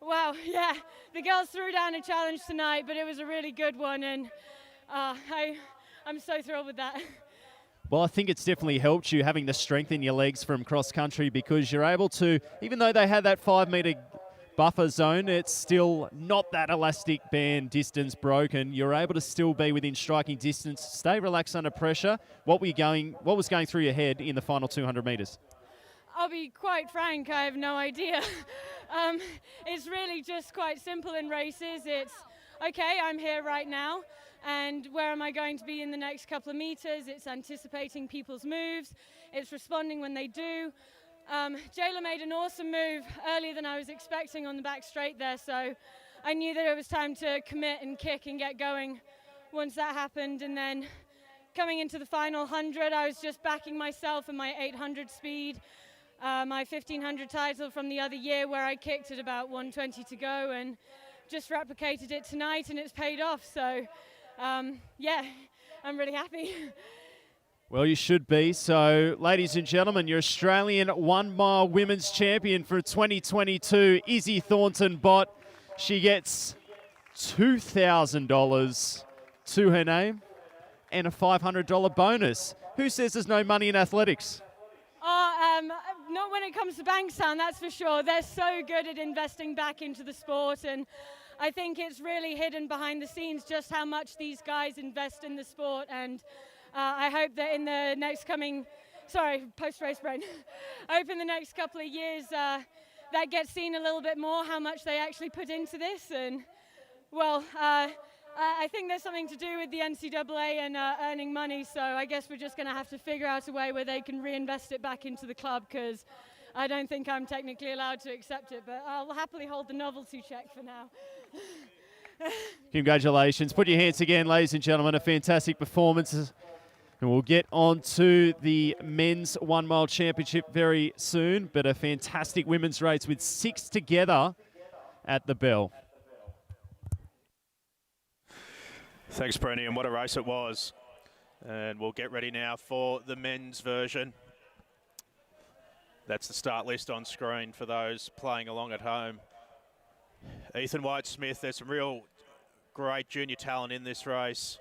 wow, yeah, the girls threw down a challenge tonight, but it was a really good one, and I'm so thrilled with that. Well, I think it's definitely helped you having the strength in your legs from cross country, because you're able to, even though they had that 5 metre buffer zone, it's still not that elastic band distance broken. You're able to still be within striking distance, stay relaxed under pressure. What was going through your head in the final 200 metres? I'll be quite frank, I have no idea. It's really just quite simple in races. It's, okay, I'm here right now, and where am I going to be in the next couple of meters? It's anticipating people's moves. It's responding when they do. Jayla made an awesome move earlier than I was expecting on the back straight there, so I knew that it was time to commit and kick and get going once that happened. And then coming into the final 100, I was just backing myself and my 800 speed, my 1500 title from the other year where I kicked at about 120 to go, and just replicated it tonight, and it's paid off. So yeah, I'm really happy. Well, you should be. So, ladies and gentlemen, your Australian 1 mile women's champion for 2022, Izzy Thornton-Bott. She gets $2,000 to her name and a $500 bonus. Who says there's no money in athletics? Not when it comes to Bankstown, that's for sure. They're so good at investing back into the sport, and I think it's really hidden behind the scenes just how much these guys invest in the sport. And I hope that in the next post-race brain, I hope in the next couple of years that gets seen a little bit more, how much they actually put into this. And well, I think there's something to do with the NCAA and earning money, so I guess we're just going to have to figure out a way where they can reinvest it back into the club, because I don't think I'm technically allowed to accept it, but I'll happily hold the novelty check for now. Congratulations. Put your hands again, ladies and gentlemen. A fantastic performance. And we'll get on to the men's 1 mile championship very soon, but a fantastic women's race with 6 together at the bell. Thanks, Brenny, and what a race it was. And we'll get ready now for the men's version. That's the start list on screen for those playing along at home. Ethan White-Smith, there's some real great junior talent in this race,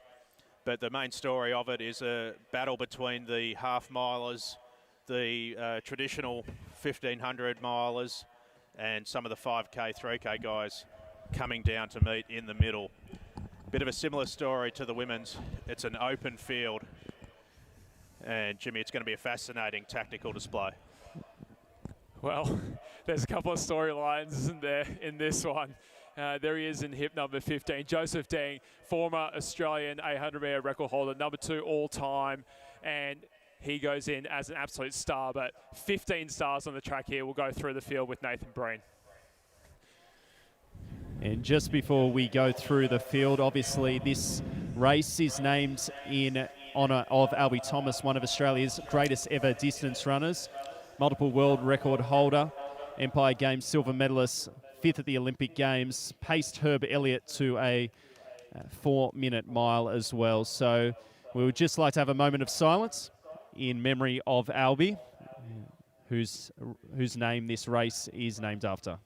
but the main story of it is a battle between the half-milers, the traditional 1,500 milers, and some of the 5K, 3K guys. coming down to meet in the middle. Bit of a similar story to the women's. It's an open field. And Jimmy, it's going to be a fascinating tactical display. Well, there's a couple of storylines, isn't there, in this one? There he is in hip number 15, Joseph Deng, former Australian 800-metre record holder, number 2 all-time, and he goes in as an absolute star, but 15 stars on the track here. We'll go through the field with Nathan Breen. And just before we go through the field, obviously this race is named in honour of Albie Thomas, one of Australia's greatest ever distance runners, multiple world record holder, Empire Games silver medalist, 5th at the Olympic Games, paced Herb Elliott to a 4-minute mile as well. So we would just like to have a moment of silence in memory of Albie, whose name this race is named after.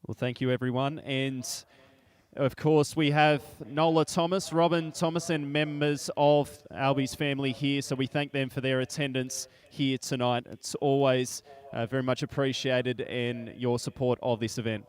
Well, thank you, everyone. And, of course, we have Nola Thomas, Robin Thomas, and members of Albie's family here, so we thank them for their attendance here tonight. It's always very much appreciated and your support of this event.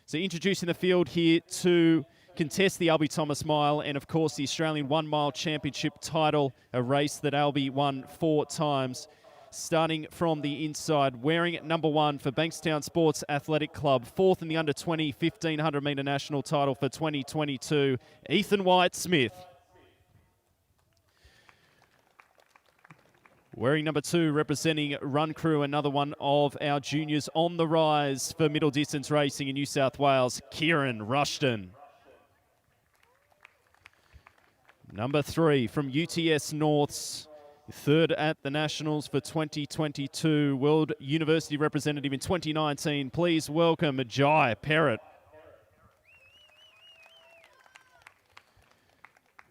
So introducing the field here to contest the Albie Thomas Mile and, of course, the Australian 1 Mile Championship title, a race that Albie won 4 times. Starting from the inside, wearing number 1 for Bankstown Sports Athletic Club, 4th in the under-20 1500-metre national title for 2022, Ethan White-Smith. Wearing number 2, representing Run Crew, another one of our juniors on the rise for middle distance racing in New South Wales, Kieran Rushton. Number 3 from UTS North's 3rd at the Nationals for 2022, World University representative in 2019. Please welcome Jai Perrott.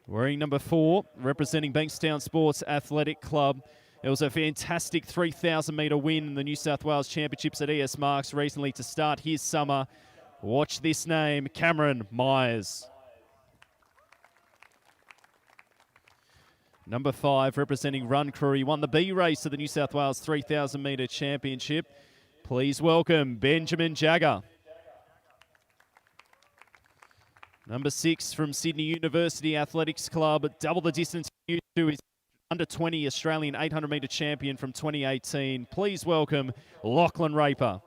Wearing number 4, representing Bankstown Sports Athletic Club. It was a fantastic 3,000-metre win in the New South Wales Championships at ES Marks recently to start his summer. Watch this name, Cameron Myers. Number 5, representing Run Crew. He won the B race of the New South Wales 3,000-metre championship. Please welcome Benjamin Jagger. Number 6, from Sydney University Athletics Club, double the distance to his under-20 Australian 800-metre champion from 2018. Please welcome Lachlan Raper.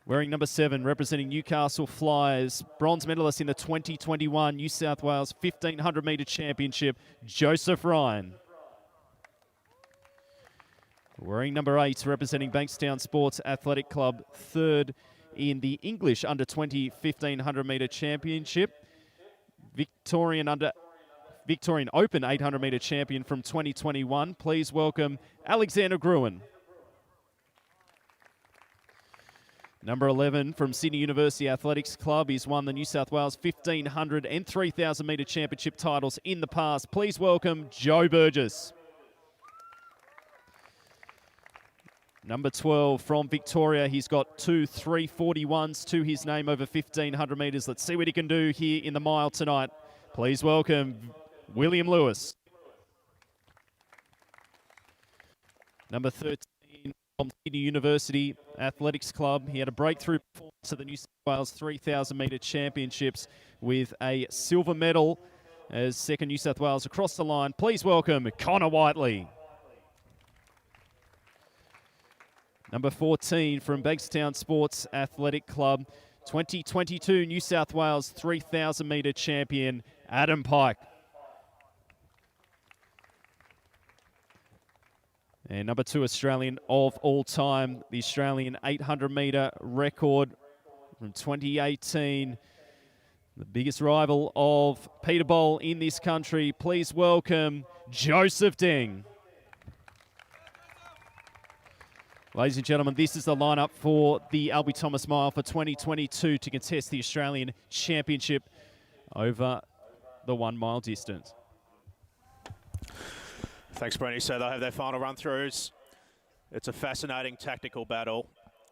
Wearing number 7, representing Newcastle Flyers, bronze medalist in the 2021 New South Wales 1500-metre championship, Joseph Ryan. Wearing number 8, representing Bankstown Sports Athletic Club, 3rd in the English under-20 1500-metre championship, Victorian Open 800-metre champion from 2021. Please welcome Alexander Gruen. Number 11 from Sydney University Athletics Club. He's won the New South Wales 1500 and 3000 metre championship titles in the past. Please welcome Joe Burgess. Number 12 from Victoria. He's got 2 341s to his name over 1500 metres. Let's see what he can do here in the mile tonight. Please welcome William Lewis. Number 13. From Sydney University Athletics Club. He had a breakthrough performance at the New South Wales 3,000 metre championships with a silver medal as second New South Wales across the line. Please welcome Connor Whiteley. Number 14 from Bankstown Sports Athletic Club, 2022 New South Wales 3,000 metre champion, Adam Pike. And number 2 Australian of all time, the Australian 800 metre record from 2018. The biggest rival of Peter Bowl in this country. Please welcome Joseph Deng. Ladies and gentlemen, this is the lineup for the Albie Thomas Mile for 2022 to contest the Australian Championship over the 1 mile distance. Thanks, Brenny. So they'll have their final run-throughs. It's a fascinating tactical battle.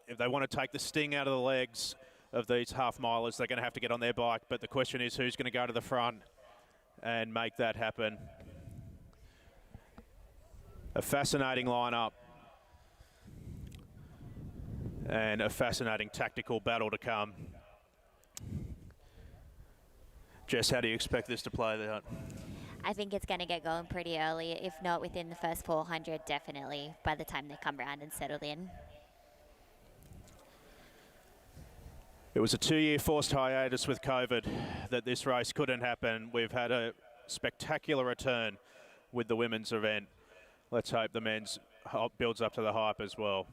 If they want to take the sting out of the legs of these half-milers, they're going to have to get on their bike. But the question is, who's going to go to the front and make that happen? A fascinating lineup and a fascinating tactical battle to come. Jess, how do you expect this to play out? I think it's going to get going pretty early, if not within the first 400, definitely, by the time they come around and settled in. It was a 2-year forced hiatus with COVID that this race couldn't happen. We've had a spectacular return with the women's event. Let's hope the men's builds up to the hype as well.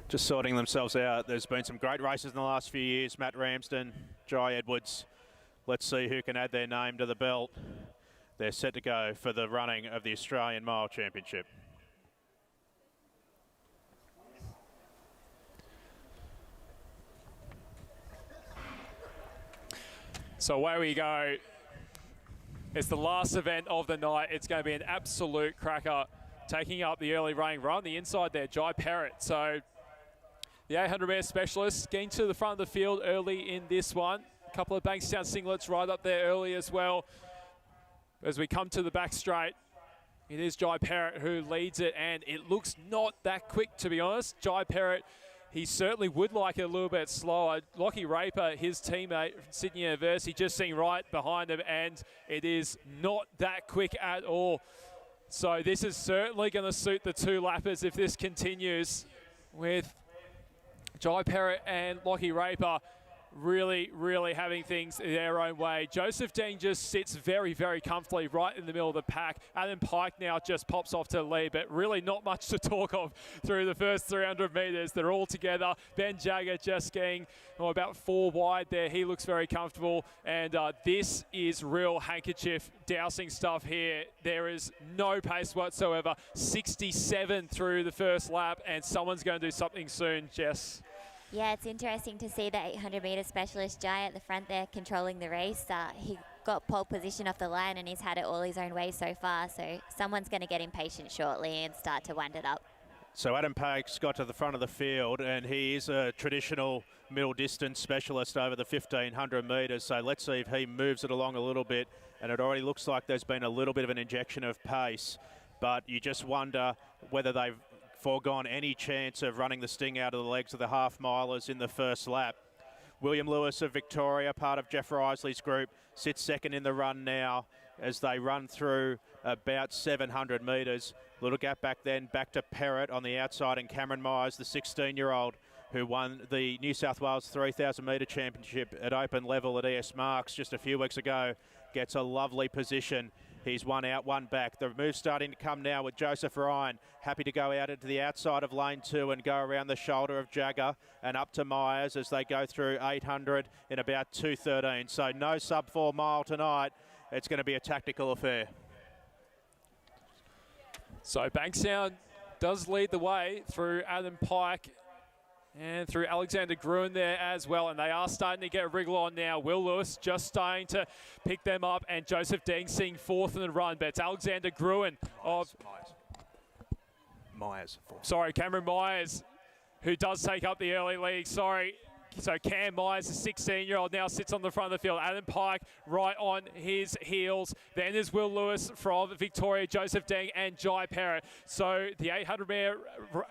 Just sorting themselves out. There's been some great races in the last few years. Matt Ramsden, Jai Edwards. Let's see who can add their name to the belt. They're set to go for the running of the Australian Mile Championship. So away we go. It's the last event of the night. It's going to be an absolute cracker. Taking up the early running run, the inside there, Jai Parrott. So the 800-metre specialist getting to the front of the field early in this one. A couple of Bankstown singlets right up there early as well. As we come to the back straight, it is Jai Parrott who leads it, and it looks not that quick, to be honest. Jai Parrott, he certainly would like it a little bit slower. Lockie Raper, his teammate from Sydney University, just sitting right behind him, and it is not that quick at all. So this is certainly going to suit the two lappers if this continues, with Jai Parrott and Lockie Raper really, really having things their own way. Joseph Dean just sits very, very comfortably right in the middle of the pack. Adam Pike now just pops off to the lead, but really not much to talk of through the first 300 metres. They're all together. Ben Jagger just getting about 4 wide there. He looks very comfortable, and this is real handkerchief dousing stuff here. There is no pace whatsoever. 67 through the first lap, and someone's going to do something soon, Jess. Yeah, it's interesting to see the 800-metre specialist Jai at the front there controlling the race. He got pole position off the line and he's had it all his own way so far. So someone's going to get impatient shortly and start to wind it up. So Adam Pake's got to the front of the field, and he is a traditional middle distance specialist over the 1,500 metres. So let's see if he moves it along a little bit. And it already looks like there's been a little bit of an injection of pace. But you just wonder whether they've foregone any chance of running the sting out of the legs of the half-milers in the first lap. William Lewis of Victoria, part of Jeff Risley's group, sits second in the run now as they run through about 700 metres. Little gap back then, back to Parrott on the outside, and Cameron Myers, the 16-year-old, who won the New South Wales 3,000 metre championship at open level at ES Marks just a few weeks ago, gets a lovely position. He's one out, one back. The move's starting to come now with Joseph Ryan. Happy to go out into the outside of lane 2 and go around the shoulder of Jagger and up to Myers as they go through 800 in about 2:13. So no sub 4 mile tonight. It's going to be a tactical affair. So Bankstown does lead the way through Adam Pike and through Alexander Gruen there as well, and they are starting to get a wriggle on now. Will Lewis just starting to pick them up, and Joseph Dean seeing 4th in the run, but it's Alexander Gruen of Myers. Cameron Myers, who does take up the early lead. So Cam Myers, the 16-year-old, now sits on the front of the field. Adam Pike right on his heels. Then there's Will Lewis from Victoria, Joseph Deng, and Jai Parrott. So the 800-metre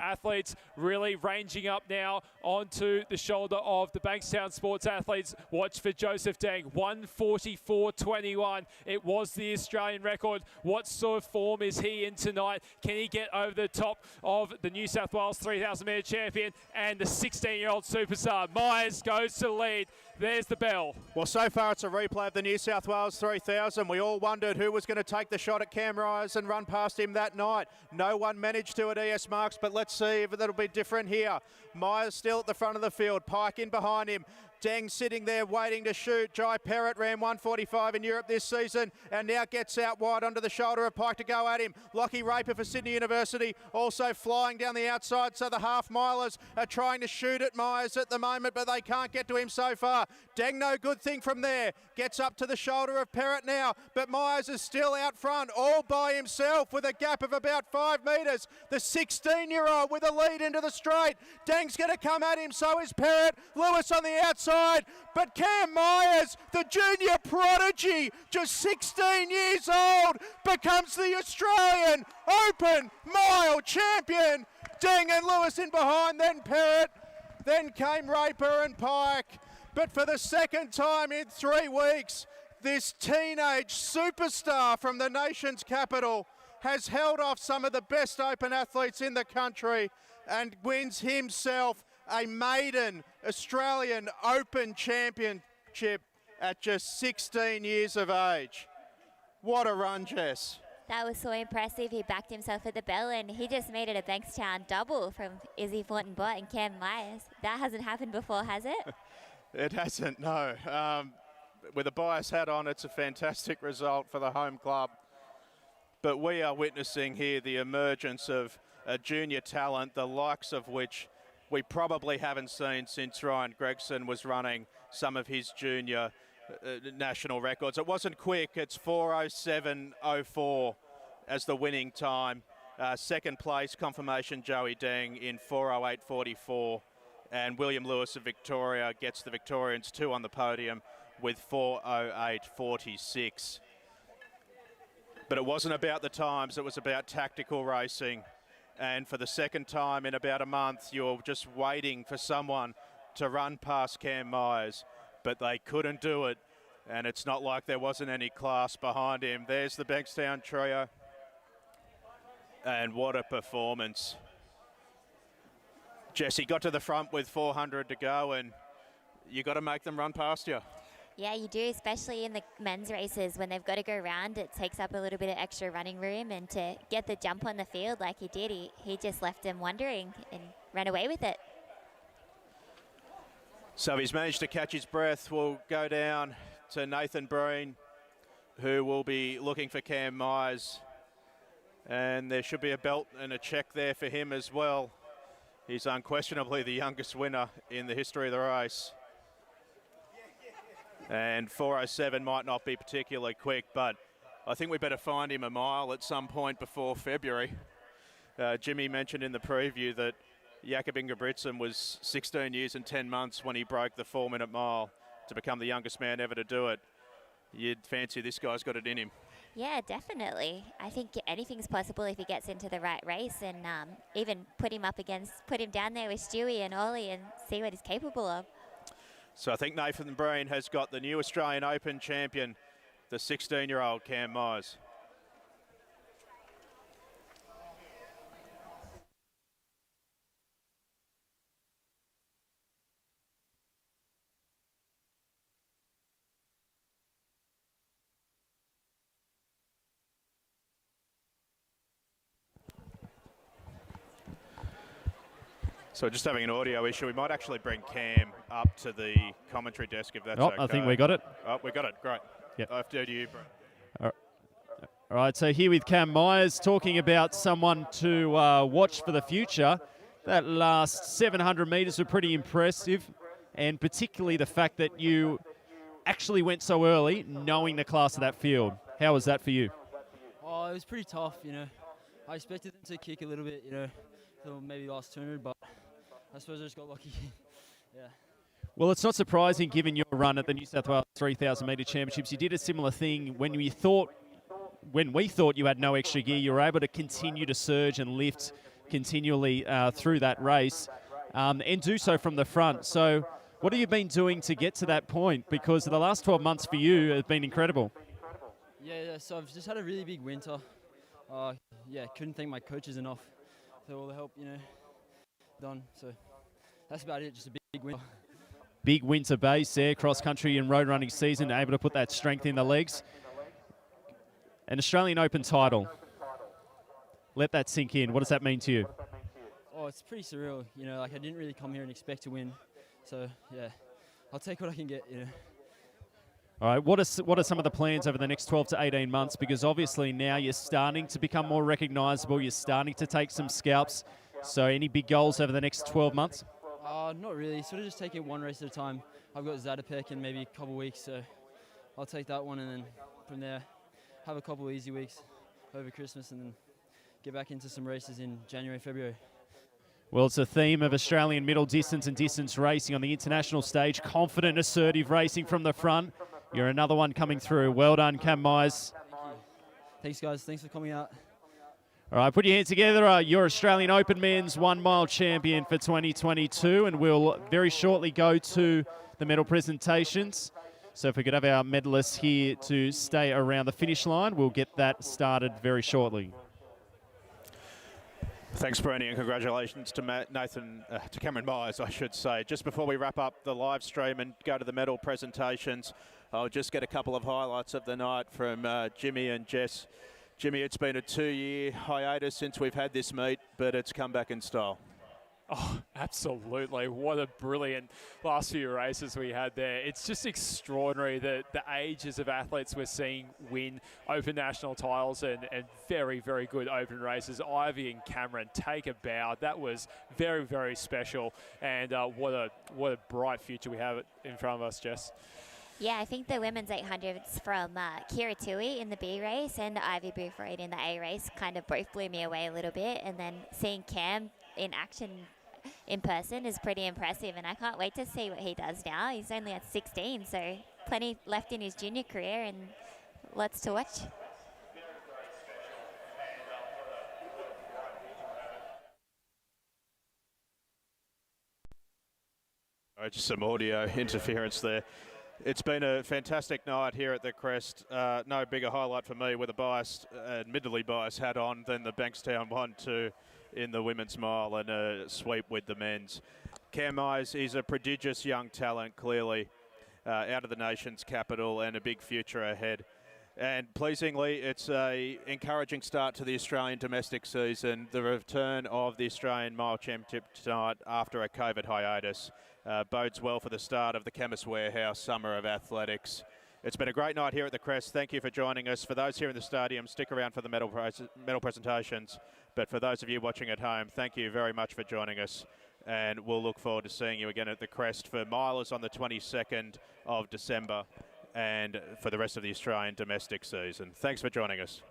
athletes really ranging up now onto the shoulder of the Bankstown sports athletes. Watch for Joseph Deng, 1:44.21. It was the Australian record. What sort of form is he in tonight? Can he get over the top of the New South Wales 3,000-metre champion and the 16-year-old superstar? Myers goes to lead. There's the bell. Well, so far it's a replay of the New South Wales 3000. We all wondered who was going to take the shot at Cam Myers and run past him that night. No one managed to at ES Marks, but let's see if that'll be different here. Myers still at the front of the field. Pike in behind him. Deng sitting there waiting to shoot. Jai Perrott ran 1:45 in Europe this season and now gets out wide onto the shoulder of Pike to go at him. Lockie Raper for Sydney University also flying down the outside, so the half-milers are trying to shoot at Myers at the moment, but they can't get to him so far. Deng, no good thing from there. Gets up to the shoulder of Perrott now, but Myers is still out front all by himself with a gap of about 5 metres. The 16-year-old with a lead into the straight. Deng's going to come at him, so is Perrott. Lewis on the outside. But Cam Myers, the junior prodigy, just 16 years old, becomes the Australian Open Mile champion. Deng and Lewis in behind, then Perrott, then came Raper and Pike. But for the second time in 3 weeks, this teenage superstar from the nation's capital has held off some of the best Open athletes in the country and wins himself a maiden Australian Open championship at just 16 years of age. What a run, Jess. That was so impressive. He backed himself at the bell and he just made it a Bankstown double from Izzy Thornton-Bott and Cam Myers. That hasn't happened before, has it? It hasn't, no. With a bias hat on, it's a fantastic result for the home club. But we are witnessing here the emergence of a junior talent, the likes of which we probably haven't seen since Ryan Gregson was running some of his junior national records. It wasn't quick, it's 4:07.04 as the winning time. Second place, confirmation Joey Deng in 4:08.44. And William Lewis of Victoria gets the Victorians 2 on the podium with 4:08.46. But it wasn't about the times, it was about tactical racing. And for the second time in about a month, you're just waiting for someone to run past Cam Myers, but they couldn't do it. And it's not like there wasn't any class behind him. There's the Bankstown trio. And what a performance. Jesse got to the front with 400 to go, and you got to make them run past you. Yeah, you do, especially in the men's races. When they've got to go round, it takes up a little bit of extra running room, and to get the jump on the field like he did, he just left them wondering and ran away with it. So he's managed to catch his breath. We'll go down to Nathan Breen, who will be looking for Cam Myers. And there should be a belt and a check there for him as well. He's unquestionably the youngest winner in the history of the race. And 4:07 might not be particularly quick, but I think we better find him a mile at some point before February. Jimmy mentioned in the preview that Jakob Ingebrigtsen was 16 years and 10 months when he broke the 4-minute mile to become the youngest man ever to do it. You'd fancy this guy's got it in him. Yeah, definitely. I think anything's possible if he gets into the right race, and even put him down there with Stewie and Ollie and see what he's capable of. So I think Nathan Breen has got the new Australian Open champion, the 16-year-old Cam Myers. So just having an audio issue. We might actually bring Cam up to the commentary desk if that's okay. I think we got it. Oh, we got it. Great. Yep. After you, Brent. All right, so here with Cam Myers talking about someone to watch for the future. That last 700 metres were pretty impressive, and particularly the fact that you actually went so early knowing the class of that field. How was that for you? Oh, it was pretty tough, you know. I expected them to kick a little bit, you know, maybe last 200, but I suppose I just got lucky. Yeah. Well, it's not surprising given your run at the New South Wales 3,000 metre championships. You did a similar thing when we thought you had no extra gear. You were able to continue to surge and lift continually through that race and do so from the front. So what have you been doing to get to that point? Because the last 12 months for you have been incredible. Yeah, so I've just had a really big winter. Couldn't thank my coaches enough for all the help, you know, done. So that's about it, just a big winter. big winter base there, cross-country and road running season, able to put that strength in the legs. An Australian Open title. Let that sink in. What does that mean to you? Oh, it's pretty surreal. You know, like I didn't really come here and expect to win. So, yeah, I'll take what I can get, you know. All right, what are some of the plans over the next 12 to 18 months? Because obviously now you're starting to become more recognisable. You're starting to take some scalps. So any big goals over the next 12 months? Not really. Sort of just take it one race at a time. I've got Zatopek in maybe a couple of weeks, so I'll take that one and then from there have a couple of easy weeks over Christmas and then get back into some races in January, February. Well, it's a theme of Australian middle distance and distance racing on the international stage. Confident, assertive racing from the front. You're another one coming through. Well done, Cam Myers. Thank you. Thanks, guys. Thanks for coming out. All right, put your hands together. Your Australian Open Men's 1 mile champion for 2022, and we'll very shortly go to the medal presentations. So if we could have our medalists here to stay around the finish line, we'll get that started very shortly. Thanks, Bernie, and congratulations to Cameron Myers, I should say. Just before we wrap up the live stream and go to the medal presentations, I'll just get a couple of highlights of the night from Jimmy and Jess. Jimmy, it's been a 2-year hiatus since we've had this meet, but it's come back in style. Oh, absolutely. What a brilliant last few races we had there. It's just extraordinary the ages of athletes we're seeing win Open National titles and very, very good Open races. Ivy and Cameron take a bow. That was very, very special. And what a bright future we have in front of us, Jess. Yeah, I think the women's 800s from Kira Tui in the B race and Ivy Boothroyd in the A race kind of both blew me away a little bit. And then seeing Cam in action in person is pretty impressive, and I can't wait to see what he does now. He's only at 16, so plenty left in his junior career and lots to watch. Just some audio interference there. It's been a fantastic night here at the Crest. No bigger highlight for me with a admittedly biased hat on than the Bankstown 1-2 in the women's mile and a sweep with the men's. Cam Myers, he's a prodigious young talent, clearly, out of the nation's capital and a big future ahead. And pleasingly, it's an encouraging start to the Australian domestic season. The return of the Australian Mile Championship tonight after a COVID hiatus bodes well for the start of the Chemist Warehouse Summer of Athletics. It's been a great night here at the Crest. Thank you for joining us. For those here in the stadium, stick around for the medal presentations. But for those of you watching at home, thank you very much for joining us. And we'll look forward to seeing you again at the Crest for milers on the 22nd of December and for the rest of the Australian domestic season. Thanks for joining us.